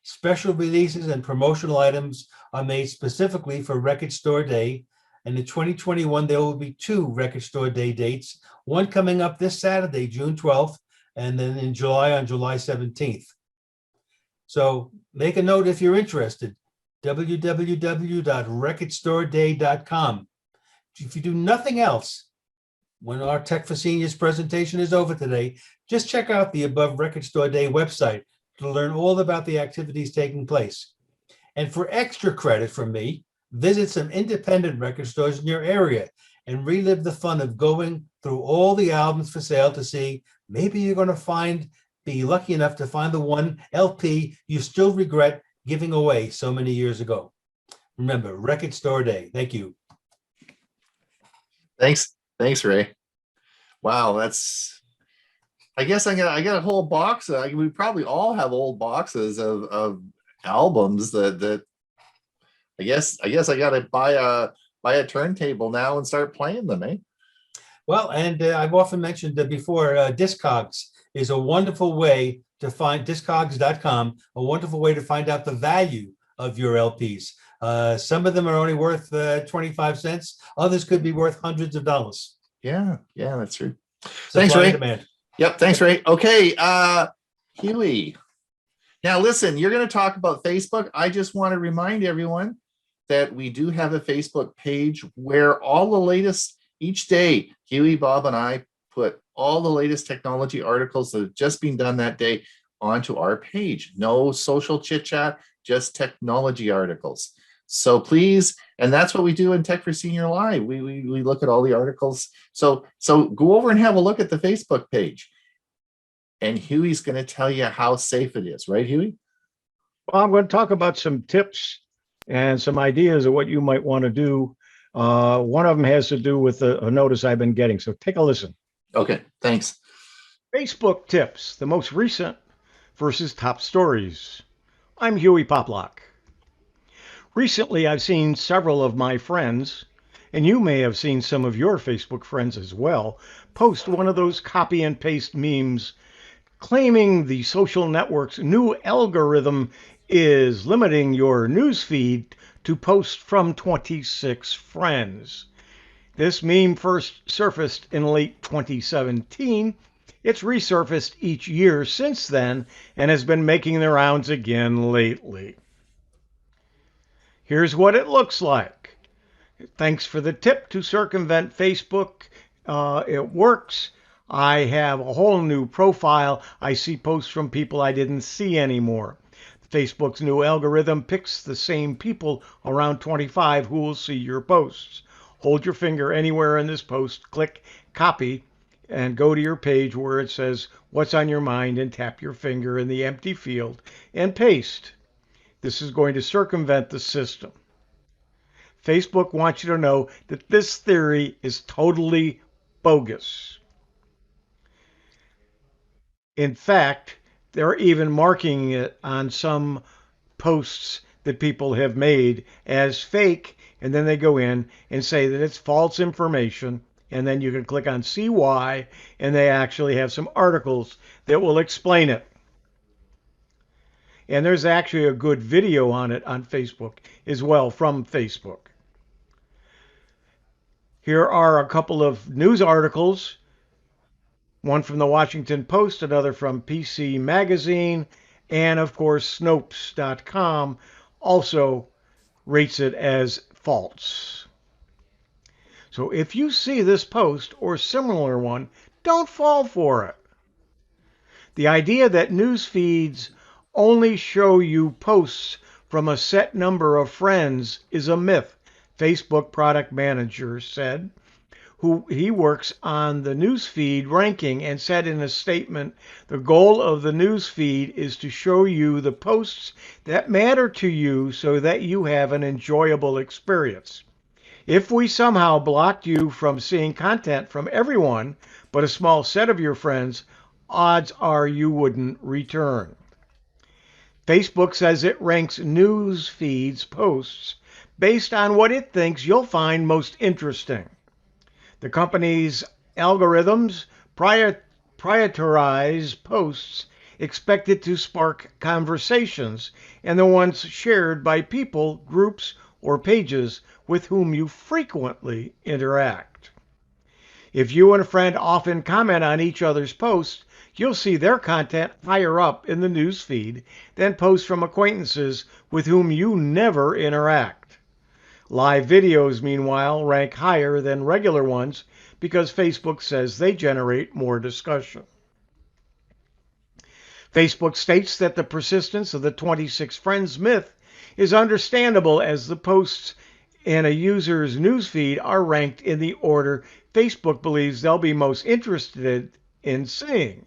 Special releases and promotional items are made specifically for Record Store Day, and in 2021 there will be 2 Record Store Day dates, one coming up this Saturday, June 12th, and then in July on July 17th. So make a note if you're interested, www.recordstoreday.com. If you do nothing else, when our Tech for Seniors presentation is over today, just check out the above Record Store Day website to learn all about the activities taking place. And for extra credit from me, visit some independent record stores in your area and relive the fun of going through all the albums for sale to see maybe you're going to be lucky enough to find the one LP you still regret giving away so many years ago. Remember, Record Store Day. Thank you. Thanks, Ray. Wow, I guess I got a whole box. We probably all have old boxes of albums that I guess I got to buy a turntable now and start playing them, eh? Well, and I've often mentioned before, Discogs is a wonderful way to find, Discogs.com, a wonderful way to find out the value of your LPs. Some of them are only worth 25 cents. Others could be worth hundreds of dollars. Yeah, that's true. Supply Thanks, Ray. and demand. Yep, thanks, Ray. Okay, Hewie. Now, listen, you're going to talk about Facebook. I just want to remind everyone that we do have a Facebook page where all the latest, each day, Hewie, Bob, and I put all the latest technology articles that have just been done that day onto our page. No social chit chat, just technology articles. So please, and that's what we do in Tech for Senior Live. We look at all the articles. So go over and have a look at the Facebook page. And Huey's going to tell you how safe it is, right, Hewie? Well, I'm going to talk about some tips and some ideas of what you might want to do. One of them has to do with a notice I've been getting. So take a listen. Okay, thanks. Facebook tips, the most recent versus top stories. I'm Hewie Poplock. Recently, I've seen several of my friends, and you may have seen some of your Facebook friends as well, post one of those copy and paste memes claiming the social network's new algorithm is limiting your news feed to posts from 26 friends. This meme first surfaced in late 2017. It's resurfaced each year since then and has been making the rounds again lately. Here's what it looks like. Thanks for the tip to circumvent Facebook. It works. I have a whole new profile. I see posts from people I didn't see anymore. Facebook's new algorithm picks the same people around 25 who will see your posts. Hold your finger anywhere in this post, click copy, and go to your page where it says what's on your mind and tap your finger in the empty field and paste. This is going to circumvent the system. Facebook wants you to know that this theory is totally bogus. In fact, they're even marking it on some posts that people have made as fake, and then they go in and say that it's false information, and then you can click on see why, and they actually have some articles that will explain it. And there's actually a good video on it on Facebook as well from Facebook. Here are a couple of news articles, one from the Washington Post, another from PC Magazine, and of course Snopes.com also rates it as false. So if you see this post or similar one, don't fall for it. The idea that news feeds only show you posts from a set number of friends is a myth, Facebook product manager said. He works on the newsfeed ranking and said in a statement, the goal of the newsfeed is to show you the posts that matter to you so that you have an enjoyable experience. If we somehow blocked you from seeing content from everyone but a small set of your friends, odds are you wouldn't return. Facebook says it ranks news feeds posts based on what it thinks you'll find most interesting. The company's algorithms prioritize posts expected to spark conversations and the ones shared by people, groups, or pages with whom you frequently interact. If you and a friend often comment on each other's posts, you'll see their content higher up in the news feed than posts from acquaintances with whom you never interact. Live videos, meanwhile, rank higher than regular ones because Facebook says they generate more discussion. Facebook states that the persistence of the 26 friends myth is understandable as the posts in a user's newsfeed are ranked in the order Facebook believes they'll be most interested in seeing.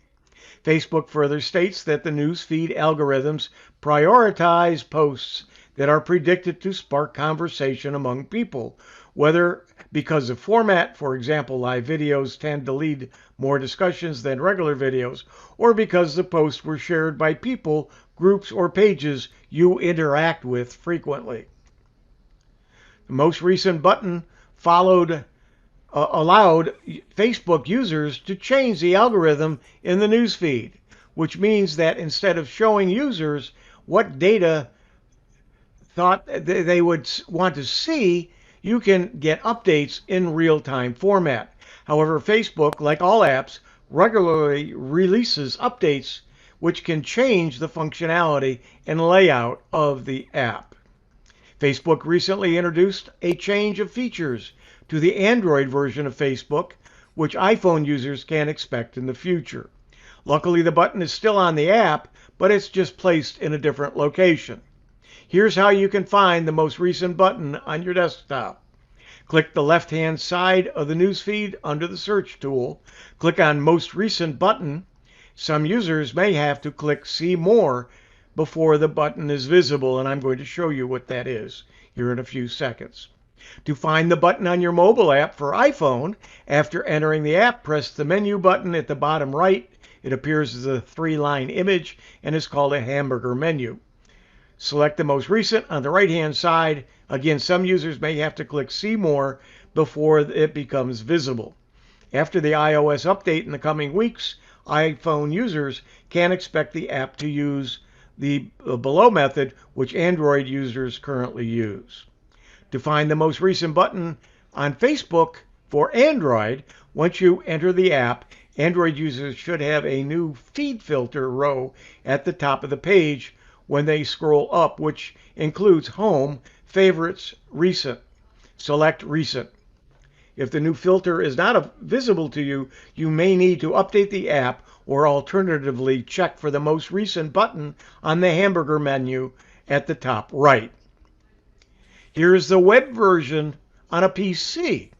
Facebook further states that the newsfeed algorithms prioritize posts that are predicted to spark conversation among people, whether because of format, for example, live videos tend to lead more discussions than regular videos, or because the posts were shared by people, groups, or pages you interact with frequently. The most recent button allowed Facebook users to change the algorithm in the newsfeed, which means that instead of showing users what data thought they would want to see, you can get updates in real-time format. However, Facebook, like all apps, regularly releases updates which can change the functionality and layout of the app. Facebook recently introduced a change of features to the Android version of Facebook, which iPhone users can expect in the future. Luckily, the button is still on the app, but it's just placed in a different location. Here's how you can find the most recent button on your desktop. Click the left-hand side of the newsfeed under the search tool. Click on Most Recent Button. Some users may have to click See More before the button is visible, and I'm going to show you what that is here in a few seconds. To find the button on your mobile app for iPhone, after entering the app, press the menu button at the bottom right. It appears as a 3-line image and is called a hamburger menu. Select the most recent on the right-hand side. Again, some users may have to click See More before it becomes visible. After the iOS update in the coming weeks, iPhone users can expect the app to use the below method, which Android users currently use. To find the most recent button on Facebook for Android, once you enter the app, Android users should have a new feed filter row at the top of the page when they scroll up, which includes Home, Favorites, Recent. Select Recent. If the new filter is not visible to you, you may need to update the app or alternatively check for the most recent button on the hamburger menu at the top right. Here's the web version on a PC.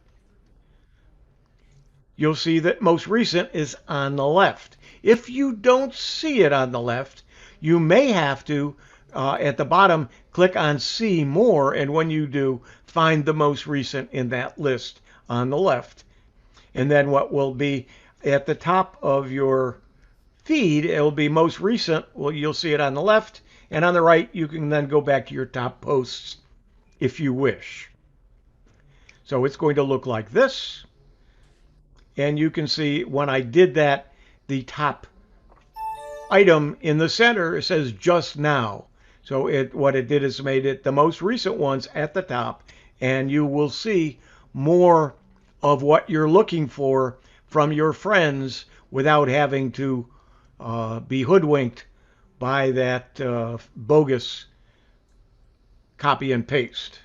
You'll see that most recent is on the left. If you don't see it on the left, you may have to, at the bottom, click on See More, and when you do, find the most recent in that list on the left. And then what will be at the top of your feed, it will be most recent. Well, you'll see it on the left, and on the right, you can then go back to your top posts if you wish. So it's going to look like this. And you can see when I did that, the top item in the center says Just Now. So what it did is made it the most recent ones at the top, and you will see more of what you're looking for from your friends without having to be hoodwinked by that bogus copy and paste.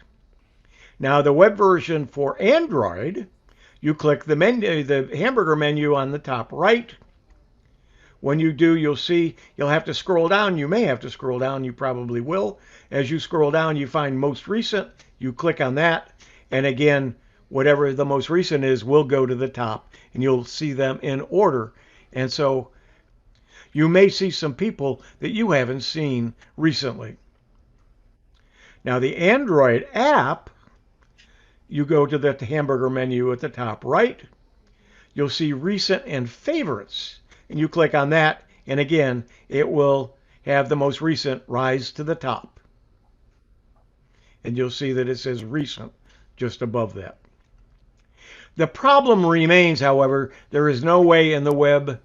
Now the web version for Android, you click the menu, the hamburger menu on the top right. When you do, you'll see you'll have to scroll down. You may have to scroll down. You probably will. As you scroll down, you find most recent. You click on that. And again, whatever the most recent is will go to the top. And you'll see them in order. And so you may see some people that you haven't seen recently. Now, the Android app, you go to the hamburger menu at the top right. You'll see recent and favorites. And you click on that. And again, it will have the most recent rise to the top. And you'll see that it says recent just above that. The problem remains, however, there is no way in the web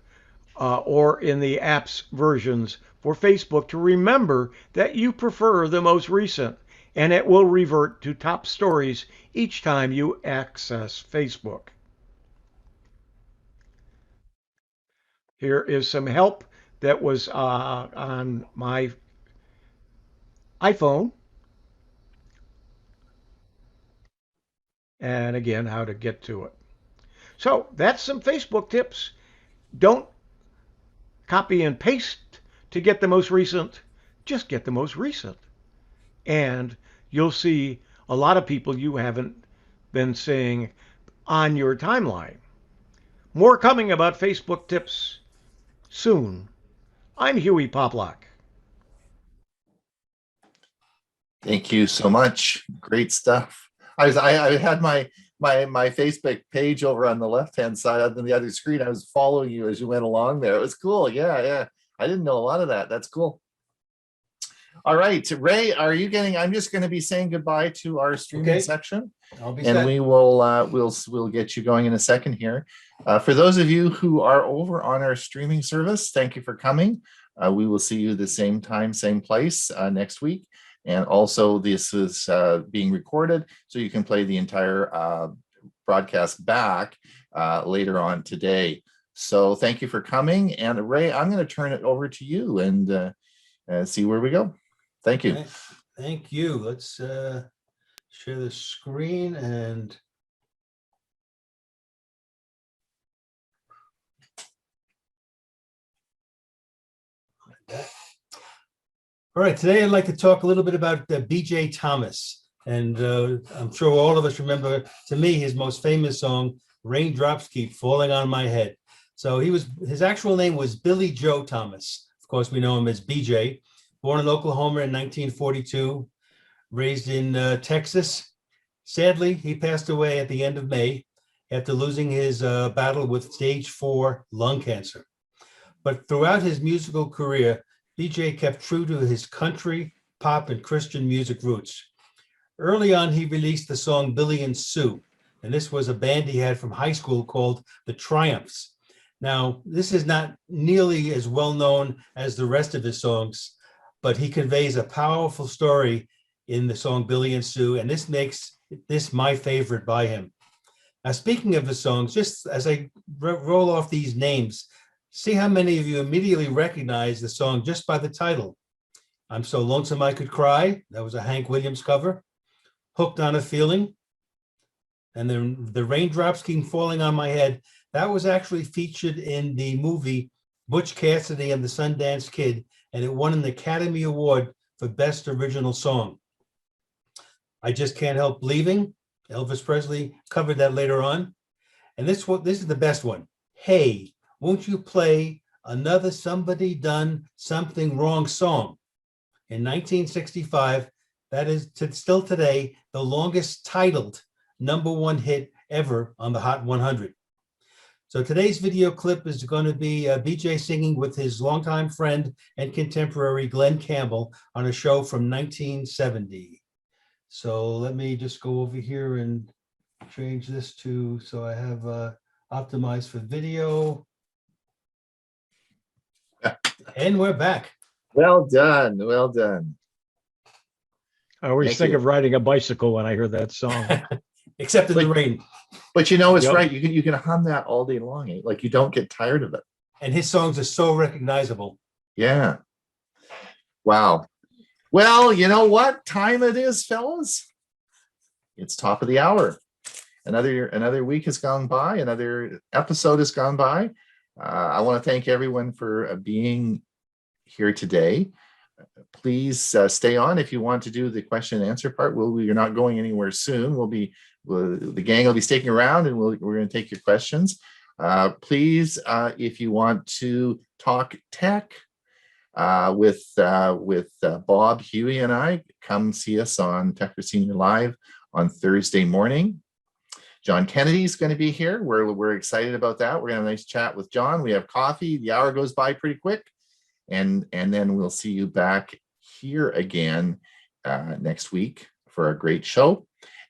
or in the app's versions for Facebook to remember that you prefer the most recent, and it will revert to top stories each time you access Facebook. Here is some help that was on my iPhone. And again, how to get to it. So that's some Facebook tips. Don't copy and paste to get the most recent. Just get the most recent. And you'll see a lot of people you haven't been seeing on your timeline. More coming about Facebook tips soon. I'm Hewie Poplock. Thank you so much. Great stuff. I had my Facebook page over on the left-hand side on the other screen. I was following you as you went along there. It was cool. Yeah. I didn't know a lot of that. That's cool. All right, Ray, are you getting? I'm just going to be saying goodbye to our streaming section, and we will we'll get you going in a second here. For those of you who are over on our streaming service, thank you for coming. We will see you the same time, same place next week. And also, this is being recorded, so you can play the entire broadcast back later on today. So thank you for coming. And Ray, I'm going to turn it over to you and see where we go. Thank you. Thank you. Let's share the screen and all right, today I'd like to talk a little bit about B.J. Thomas. And I'm sure all of us remember, to me, his most famous song, Raindrops Keep Falling on My Head. So his actual name was Billy Joe Thomas. Of course, we know him as B.J. Born in Oklahoma in 1942, raised in Texas. Sadly, he passed away at the end of May after losing his battle with stage 4 lung cancer. But throughout his musical career, B.J. kept true to his country, pop, and Christian music roots. Early on, he released the song Billy and Sue, and this was a band he had from high school called the Triumphs. Now, this is not nearly as well known as the rest of his songs, but he conveys a powerful story in the song Billy and Sue, and this makes this my favorite by him. Now, speaking of the songs, just as I roll off these names, see how many of you immediately recognize the song just by the title. I'm So Lonesome I Could Cry. That was a Hank Williams cover. Hooked on a Feeling. And then The Raindrops Keep Falling on My Head. That was actually featured in the movie Butch Cassidy and the Sundance Kid, and it won an Academy Award for Best Original Song. I Just Can't Help Believing. Elvis Presley covered that later on. And this is the best one. Hey, won't you play another Somebody Done Something Wrong song? In 1965, that is still today the longest titled #1 hit ever on the Hot 100. So today's video clip is going to be B.J. singing with his longtime friend and contemporary Glenn Campbell on a show from 1970. So let me just go over here and change this to, so I have optimized for video. And we're back. Well done. Well done. I always think of riding a bicycle when I hear that song. Except in the rain. But you know, it's right. You can hum that all day long. Like, you don't get tired of it. And his songs are so recognizable. Yeah. Wow. Well, you know what time it is, fellas? It's top of the hour. another week has gone by, another episode has gone by. I want to thank everyone for being here today. Please stay on if you want to do the question and answer part. We're not going anywhere soon. The gang will be sticking around, and we're going to take your questions. Please, if you want to talk tech with Bob, Hewie, and I, come see us on Tech for Senior Live on Thursday morning. John Kennedy is going to be here. We're excited about that. We're going to have a nice chat with John. We have coffee. The hour goes by pretty quick. And then we'll see you back here again next week for a great show.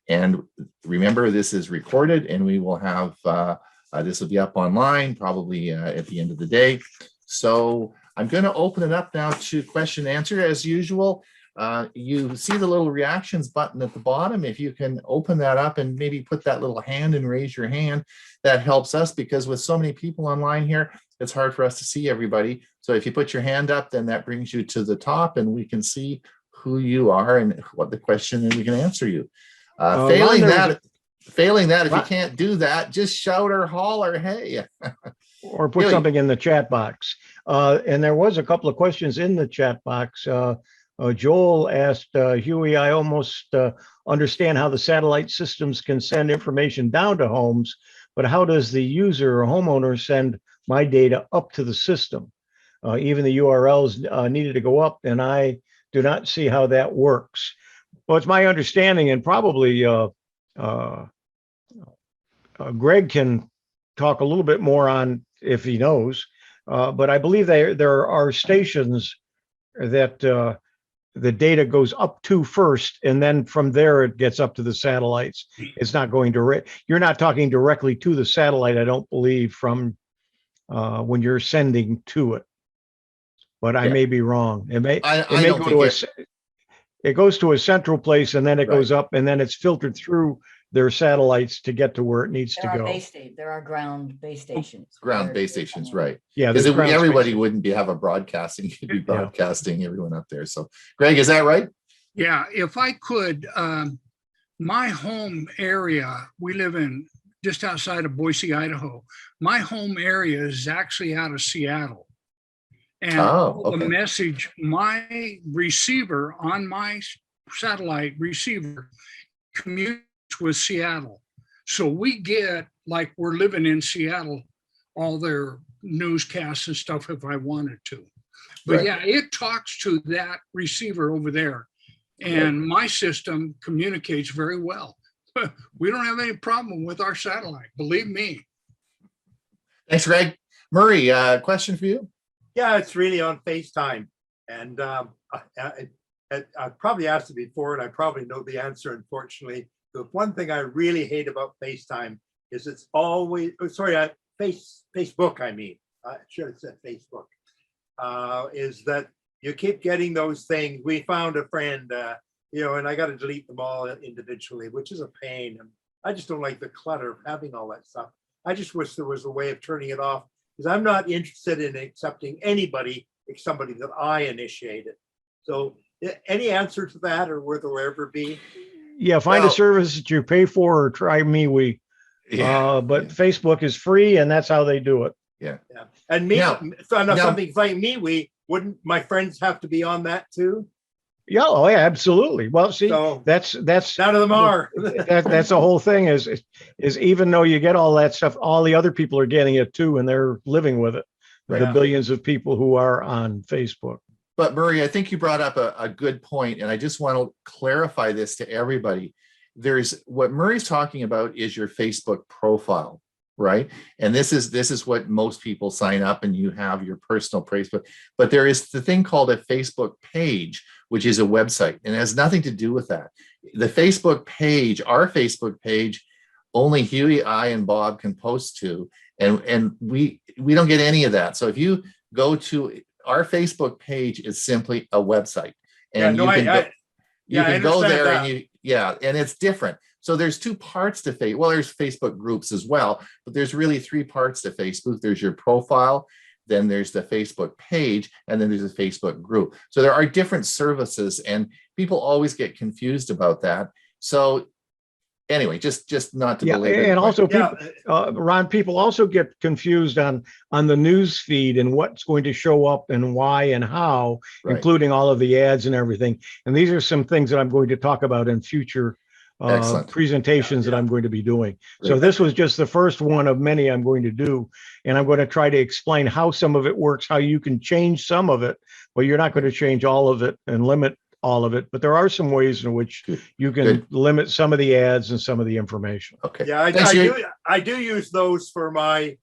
And remember, this is recorded, and we will have this will be up online probably at the end of the day. So I'm going to open it up now to question and answer as usual. You see the little reactions button at the bottom. If you can open that up and maybe put that little hand and raise your hand, that helps us, because with so many people online here, it's hard for us to see everybody. So if you put your hand up, then that brings you to the top, and we can see who you are and what the question, and we can answer you. Failing that, if you can't do that, just shout or holler, hey. Or put something in the chat box. And there was a couple of questions in the chat box. Joel asked, Huey, I almost understand how the satellite systems can send information down to homes, but how does the user or homeowner send my data up to the system? Even the URLs needed to go up, and I do not see how that works. Well, it's my understanding, and probably Greg can talk a little bit more on if he knows, but I believe there are stations that the data goes up to first, and then from there it gets up to the satellites. It's not going direct. You're not talking directly to the satellite, I don't believe, from when you're sending to it. But I may be wrong. It goes to a central place, and then it goes up, and then it's filtered through their satellites to get to where it needs to go. There are ground base stations. Ground base stations, right? Yeah, because everybody wouldn't have a broadcasting. You'd be broadcasting everyone up there. So, Greg, is that right? Yeah, if I could, my home area, we live in just outside of Boise, Idaho. My home area is actually out of Seattle. And the message, my receiver on my satellite receiver communicates with Seattle. So we get, like we're living in Seattle, all their newscasts and stuff if I wanted to. But yeah, it talks to that receiver over there. And my system communicates very well. We don't have any problem with our satellite, believe me. Thanks, Greg. Murray, question for you? Yeah, it's really on FaceTime. And I've probably asked it before, and I probably know the answer, unfortunately. The one thing I really hate about FaceTime is it's always, Facebook, I mean. I should have said Facebook. Is that you keep getting those things. We found a friend, and I got to delete them all individually, which is a pain. And I just don't like the clutter of having all that stuff. I just wish there was a way of turning it off, because I'm not interested in accepting anybody except somebody that I initiated. So any answer to that, or will there ever be? Yeah, find a service that you pay for, or try MeWe. But Facebook is free, and that's how they do it. Yeah. And something like MeWe, wouldn't my friends have to be on that too? Yeah, absolutely. Well, see, so that's none of them are. That's the whole thing is even though you get all that stuff, all the other people are getting it too, and they're living with it. Right. The billions of people who are on Facebook. But Murray, I think you brought up a good point, and I just want to clarify this to everybody. There's what Murray's talking about is your Facebook profile, right? And this is what most people sign up, and you have your personal Facebook. But there is the thing called a Facebook page, which is a website, and it has nothing to do with that. The Facebook page, our Facebook page, only Huey, I, and Bob can post to, and we don't get any of that. So if you go to our Facebook page, is simply a website, and you can go there that. And it's different. So there's two parts to Facebook. Well, there's Facebook groups as well, but there's really three parts to Facebook. There's your profile, then there's the Facebook page, and then there's a Facebook group. So there are different services, and people always get confused about that. So anyway, just not to Yeah, belabor the and point. also Yeah, people, Ron, people also get confused on the news feed and what's going to show up and why and how, Right. including all of the ads and everything. And these are some things that I'm going to talk about in future Excellent. presentations Yeah, that I'm going to be doing. So Great. this was just the first one of many I'm going to do. And I'm going to try to explain how some of it works, how you can change some of it, but you're not going to change all of it and limit all of it. But there are some ways in which Good. you can Good. limit some of the ads and some of the information. Okay. yeah, Thanks, Huey. I do use those for my,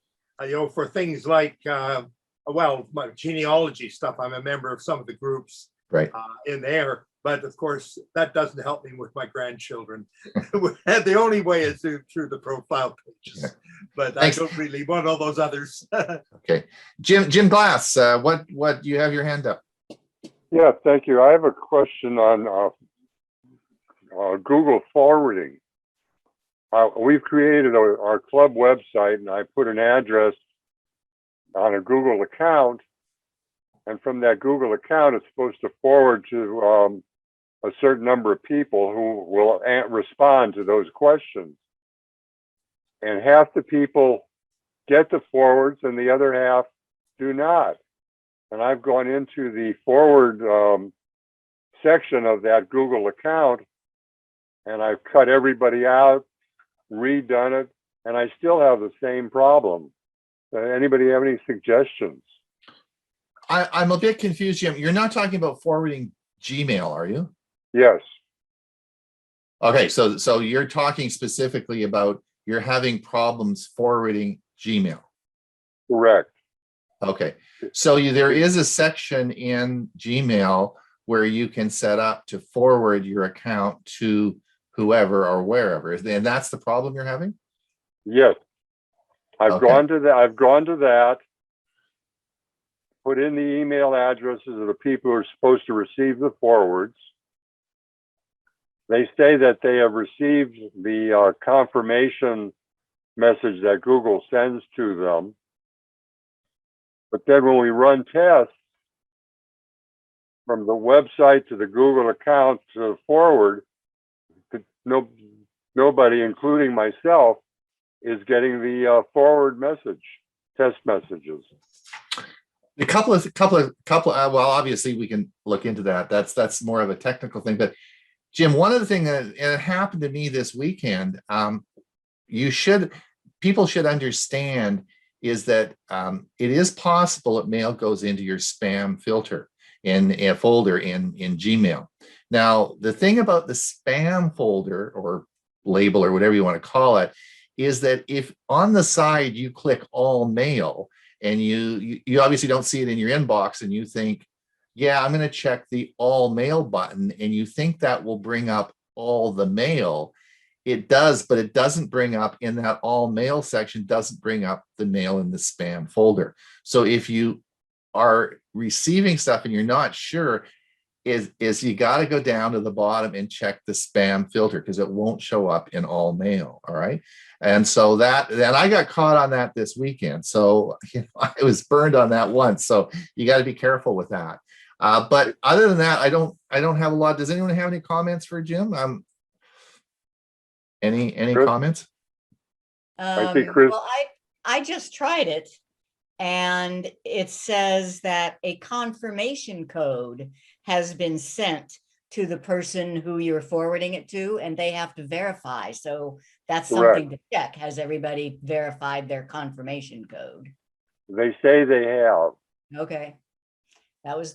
for things like, well, my genealogy stuff. I'm a member of some of the groups Right. in there, but of course that doesn't help me with my grandchildren. The only way is through the profile pages, Yeah. but Thanks. I don't really want all those others. Okay. Jim Glass, what you have your hand up? Yeah, thank you. I have a question on Google forwarding. We've created our club website, and I put an address on a Google account, and from that Google account, it's supposed to forward to a certain number of people who will respond to those questions. And half the people get the forwards, and the other half do not. And I've gone into the forward section of that Google account, and I've cut everybody out, redone it, and I still have the same problem. Anybody have any suggestions? I'm a bit confused, Jim. You're not talking about forwarding Gmail, are you? Yes. Okay, so you're talking specifically about you're having problems forwarding Gmail. Correct. Okay, so there is a section in Gmail where you can set up to forward your account to whoever or wherever, and that's the problem you're having? Yes. I've gone to that, put in the email addresses of the people who are supposed to receive the forwards. They say that they have received the confirmation message that Google sends to them. But then when we run tests from the website to the Google account to the forward, nobody, including myself, is getting the forward message, test messages. A couple well, obviously we can look into that. That's more of a technical thing. But Jim, one of the things that it happened to me this weekend, people should understand is that it is possible that mail goes into your spam filter in a folder in Gmail. Now, the thing about the spam folder or label or whatever you want to call it is that if on the side you click all mail and you obviously don't see it in your inbox and you think, yeah, I'm going to check the all mail button, and you think that will bring up all the mail. It does, but it doesn't bring up in that all mail section, doesn't bring up the mail in the spam folder. So if you are receiving stuff and you're not sure, is you got to go down to the bottom and check the spam filter because it won't show up in all mail. All right. And so then I got caught on that this weekend. So I was burned on that once. So you got to be careful with that. But other than that, I don't have a lot. Does anyone have any comments for Jim? Any Chris? comments? I think Chris. Well, I just tried it, and it says that a confirmation code has been sent to the person who you're forwarding it to, and they have to verify. So that's something to check. Has everybody verified their confirmation code? They say they have. Okay. That was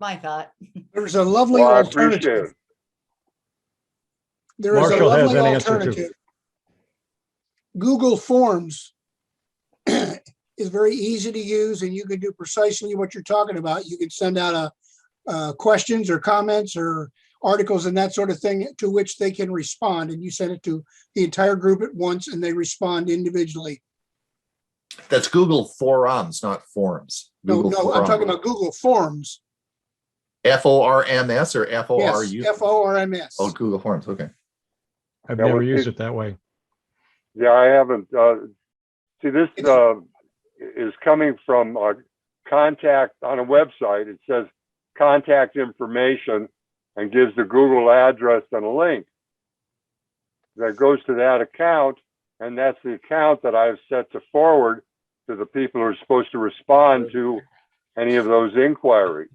my thought. There's a lovely Well, I appreciate alternative. it. There is a Marshall has lovely an answer, too. alternative. Google Forms is very easy to use, and you can do precisely what you're talking about. You can send out questions or comments or articles and that sort of thing to which they can respond, and you send it to the entire group at once, and they respond individually. That's Google Forums, not forums. No, Google I'm talking about Google Forms. FORMS or FORU? Yes, FORMS. Oh, Google Forms. Okay. I've Yeah, never well, used it that way. Yeah, I haven't. See, this is coming from contact on a website. It says contact information and gives the Google address and a link. that goes to that account, and that's the account that I've set to forward to the people who are supposed to respond to any of those inquiries.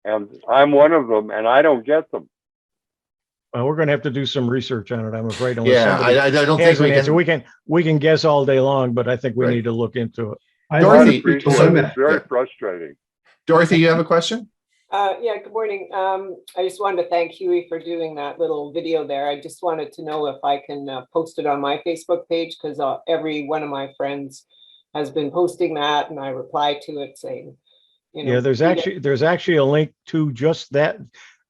And I'm one of them, and I don't get them. Well, we're going to have to do some research on it, I'm afraid. unless Yeah, somebody I don't has think an answer. We can guess all day long, but I think we Right. need to look into it. Dorothy, It's very frustrating. Dorothy, you have a question? Yeah, good morning. I just wanted to thank Hewie for doing that little video there. I just wanted to know if I can post it on my Facebook page, because every one of my friends has been posting that, and I reply to it saying, you know. Yeah, there's actually a link to just that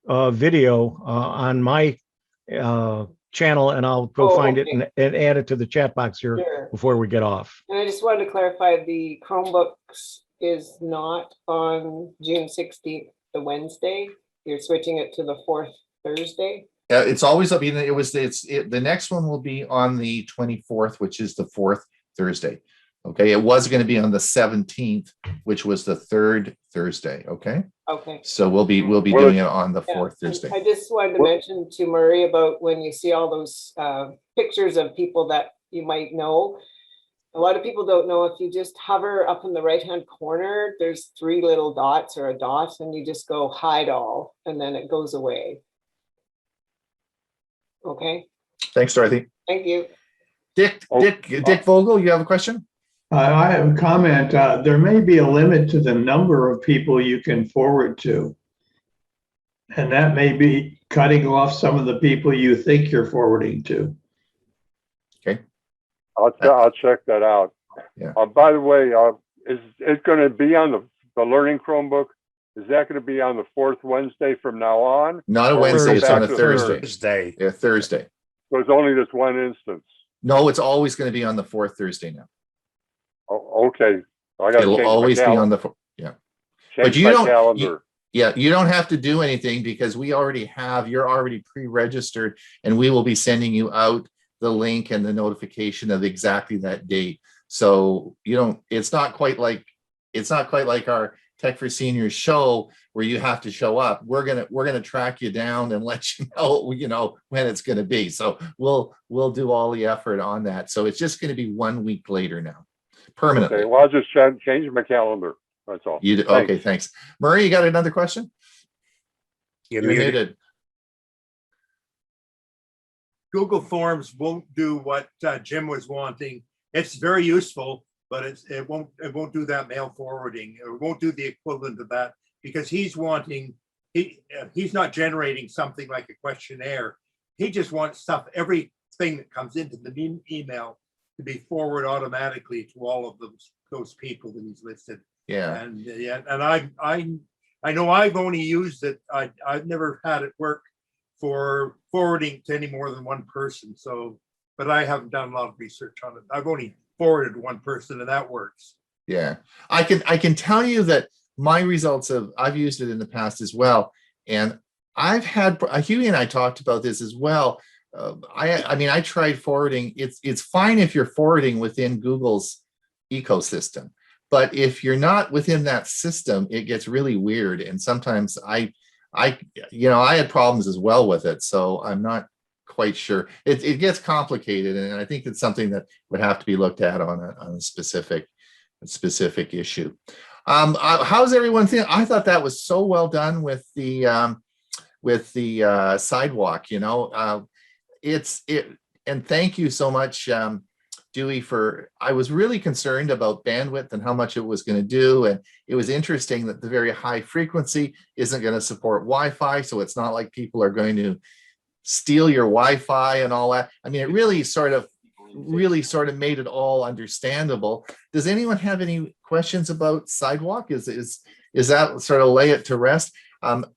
video on my channel, and I'll go find it and add it to the chat box here before we get off. And I just wanted to clarify, the Chromebooks is not on June 16th, the Wednesday. You're switching it to the 4th Thursday. It's always up. The next one will be on the 24th, which is the 4th Thursday. Okay, it was going to be on the 17th, which was the 3rd Thursday. Okay. Okay. So we'll be doing it on the 4th Thursday. I just wanted to mention to Murray about when you see all those pictures of people that you might know. A lot of people don't know, if you just hover up in the right-hand corner, there's 3 little dots or a dot, and you just go hide all, and then it goes away. Okay. Thanks, Dorothy. Thank you. Dick Vogel, you have a question? I have a comment. There may be a limit to the number of people you can forward to. And that may be cutting off some of the people you think you're forwarding to. Okay. I'll check that out. Yeah. By the way, is it going to be on the Learning Chromebook? Is that going to be on the 4th Wednesday from now on? Not a Wednesday, it's on a Thursday. Thursday. Yeah, Thursday. So it's only this one instance. No, it's always going to be on the 4th Thursday now. Oh, okay. I got. It'll always be on the yeah. But you don't. Calendar. You don't have to do anything, because you're already pre-registered, and we will be sending you out the link and the notification of exactly that date. So it's not quite like our Tech for Seniors show where you have to show up. We're gonna track you down and let you know when it's gonna be. So we'll do all the effort on that. So it's just gonna be 1 week later now, permanently. Okay, well, I'll just change my calendar. That's all. Okay, thanks. Murray, you got another question? You're muted. Google Forms won't do what Jim was wanting. It's very useful, but it won't do that mail forwarding. It won't do the equivalent of that, because he's not generating something like a questionnaire. He just wants everything that comes into the email to be forwarded automatically to all of those people that he's listed. Yeah. And I know I've only used it. I've never had it work for forwarding to any more than one person. So, but I haven't done a lot of research on it. I've only forwarded to one person, and that works. Yeah, I can tell you that my results I've used it in the past as well, and I've had Hewie and I talked about this as well. I tried forwarding. It's fine if you're forwarding within Google's ecosystem, but if you're not within that system, it gets really weird. And sometimes I had problems as well with it, so I'm not quite sure. It gets complicated, and I think it's something that would have to be looked at on a specific issue. How's everyone feeling? I thought that was so well done with the sidewalk. And thank you so much, Dewey, I was really concerned about bandwidth and how much it was going to do. And it was interesting that the very high frequency isn't going to support Wi-Fi. So it's not like people are going to steal your Wi-Fi and all that. I mean, it really sort of made it all understandable. Does anyone have any questions about Sidewalk? Is that sort of lay it to rest?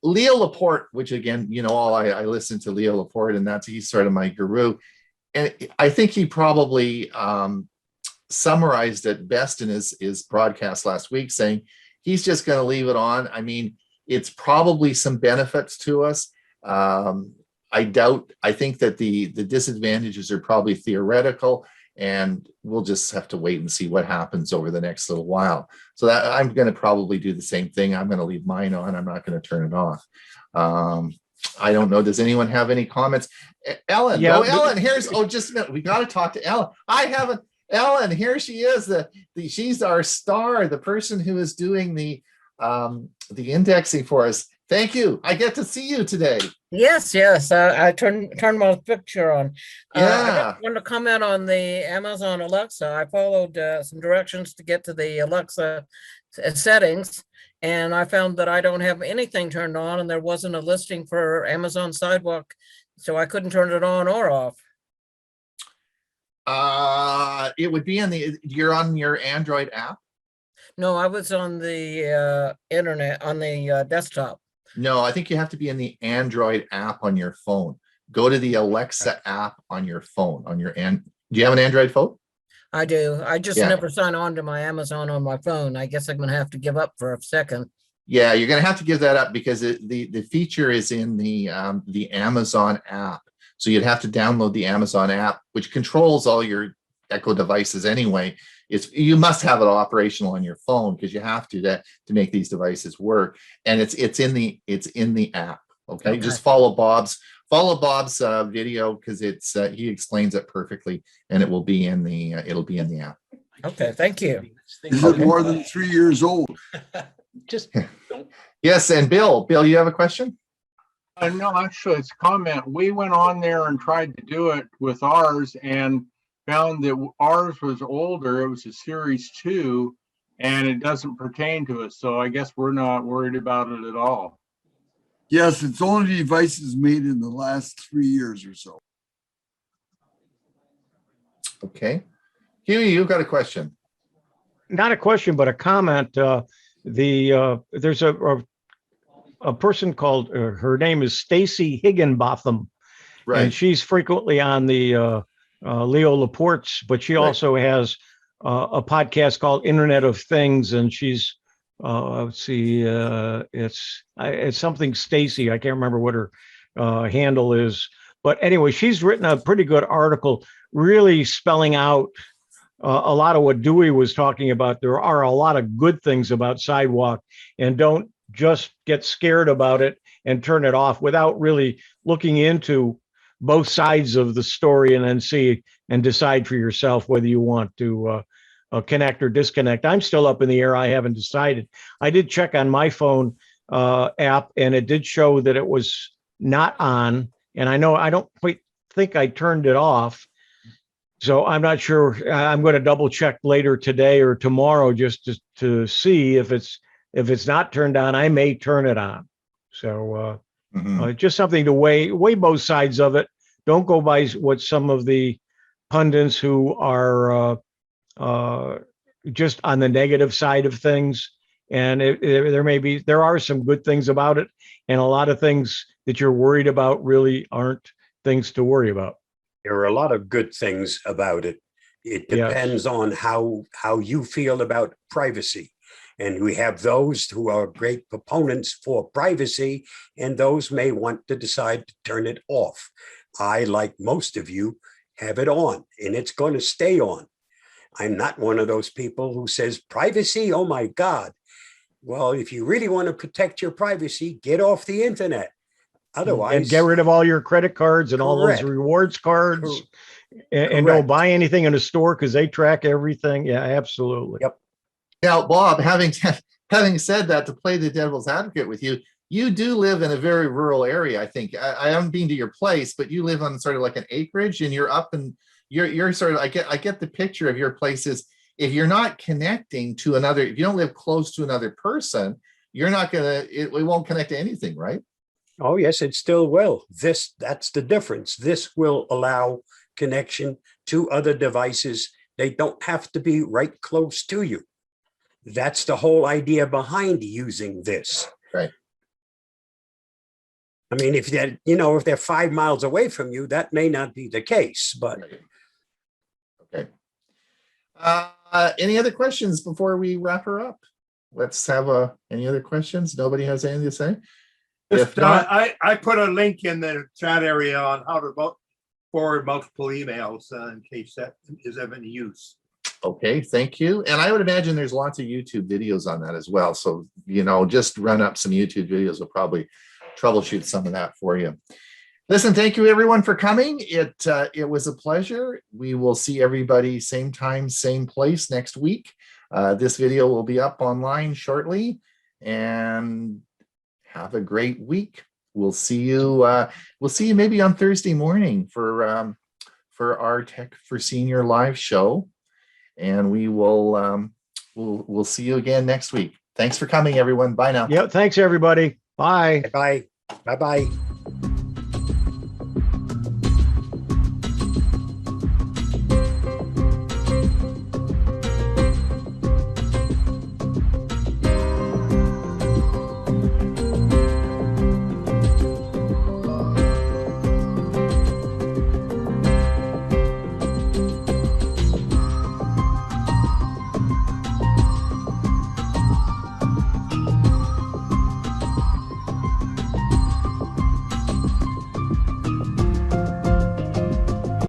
Leo Laporte, which again, I listen to Leo Laporte, and he's sort of my guru. And I think he probably summarized it best in his broadcast last week, saying he's just going to leave it on. I mean, it's probably some benefits to us. I think that the disadvantages are probably theoretical, and we'll just have to wait and see what happens over the next little while. So I'm going to probably do the same thing. I'm going to leave mine on. I'm not going to turn it off. I don't know. Does anyone have any comments? Ellen, Yeah, Ellen, just a minute. We got to talk to Ellen. Ellen, here she is. She's our star, the person who is doing the indexing for us. Thank you. I get to see you today. Yes. I turned my picture on. Yeah. I want to comment on the Amazon Alexa. I followed some directions to get to the Alexa settings, and I found that I don't have anything turned on, and there wasn't a listing for Amazon Sidewalk, so I couldn't turn it on or off. It would be you're on your Android app? No, I was on the internet, on the desktop. No, I think you have to be in the Android app on your phone. Go to the Alexa app on your phone. Do you have an Android phone? I do. I just never sign on to my Amazon on my phone. I guess I'm going to have to give up for a second. Yeah, you're going to have to give that up because the feature is in the Amazon app. So you'd have to download the Amazon app, which controls all your Echo devices anyway. You must have it operational on your phone because you have to make these devices work. And it's in the app. Okay. Just follow Bob's video because he explains it perfectly, and it'll be in the app. Okay, thank you. Is it more than 3 years old? Yes, and Bill, you have a question? No, actually, it's a comment. We went on there and tried to do it with ours and found that ours was older. It was a Series 2, and it doesn't pertain to us. So I guess we're not worried about it at all. Yes, it's only devices made in the last 3 years or so. Okay. Hewie, you've got a question. Not a question, but a comment. There's a person called, her name is Stacy Higginbotham, right? And she's frequently on the Leo Laporte's, but she also has a podcast called Internet of Things, and she's let's see, it's something Stacy. I can't remember what her handle is, but anyway, she's written a pretty good article, really spelling out a lot of what Dewey was talking about. There are a lot of good things about Sidewalk, and don't just get scared about it and turn it off without really looking into both sides of the story and then see and decide for yourself whether you want to connect or disconnect. I'm still up in the air. I haven't decided. I did check on my phone app, and it did show that it was not on. And I know I don't quite think I turned it off. So I'm not sure. I'm going to double check later today or tomorrow just to see if it's not turned on. I may turn it on. So just something to weigh both sides of it. Don't go by what some of the pundits who are just on the negative side of things. And there are some good things about it, and a lot of things that you're worried about really aren't things to worry about. There are a lot of good things about it. It depends on how you feel about privacy. And we have those who are great proponents for privacy, and those may want to decide to turn it off. I, like most of you, have it on, and it's going to stay on. I'm not one of those people who says privacy, oh my God. Well, if you really want to protect your privacy, get off the internet. Otherwise, and get rid of all your credit cards and all those rewards cards, and don't buy anything in a store because they track everything. Yeah, absolutely. Yep. Now, Bob, having said that, to play the devil's advocate with you, you do live in a very rural area. I think I haven't been to your place, but you live on sort of like an acreage, and you're up and you're sort of. I get the picture of your places. If you're not connecting to another, if you don't live close to another person, you're not gonna. It won't connect to anything, right? Oh, yes, it still will. That's the difference. This will allow connection to other devices. They don't have to be right close to you. That's the whole idea behind using this. Right. I mean, if they're 5 miles away from you, that may not be the case, but. Okay. Any other questions before we wrap her up? Let's have any other questions? Nobody has anything to say? If not, I put a link in the chat area on how to forward multiple emails in case that is of any use. Okay, thank you. And I would imagine there's lots of YouTube videos on that as well. So, just run up some YouTube videos will probably troubleshoot some of that for you. Listen, thank you everyone for coming. It was a pleasure. We will see everybody same time, same place next week. This video will be up online shortly, and have a great week. We'll see you maybe on Thursday morning for our Tech for Senior live show, and we will we'll see you again next week. Thanks for coming, everyone. Bye now. Yep. Thanks, everybody. Bye. Bye. Bye-bye.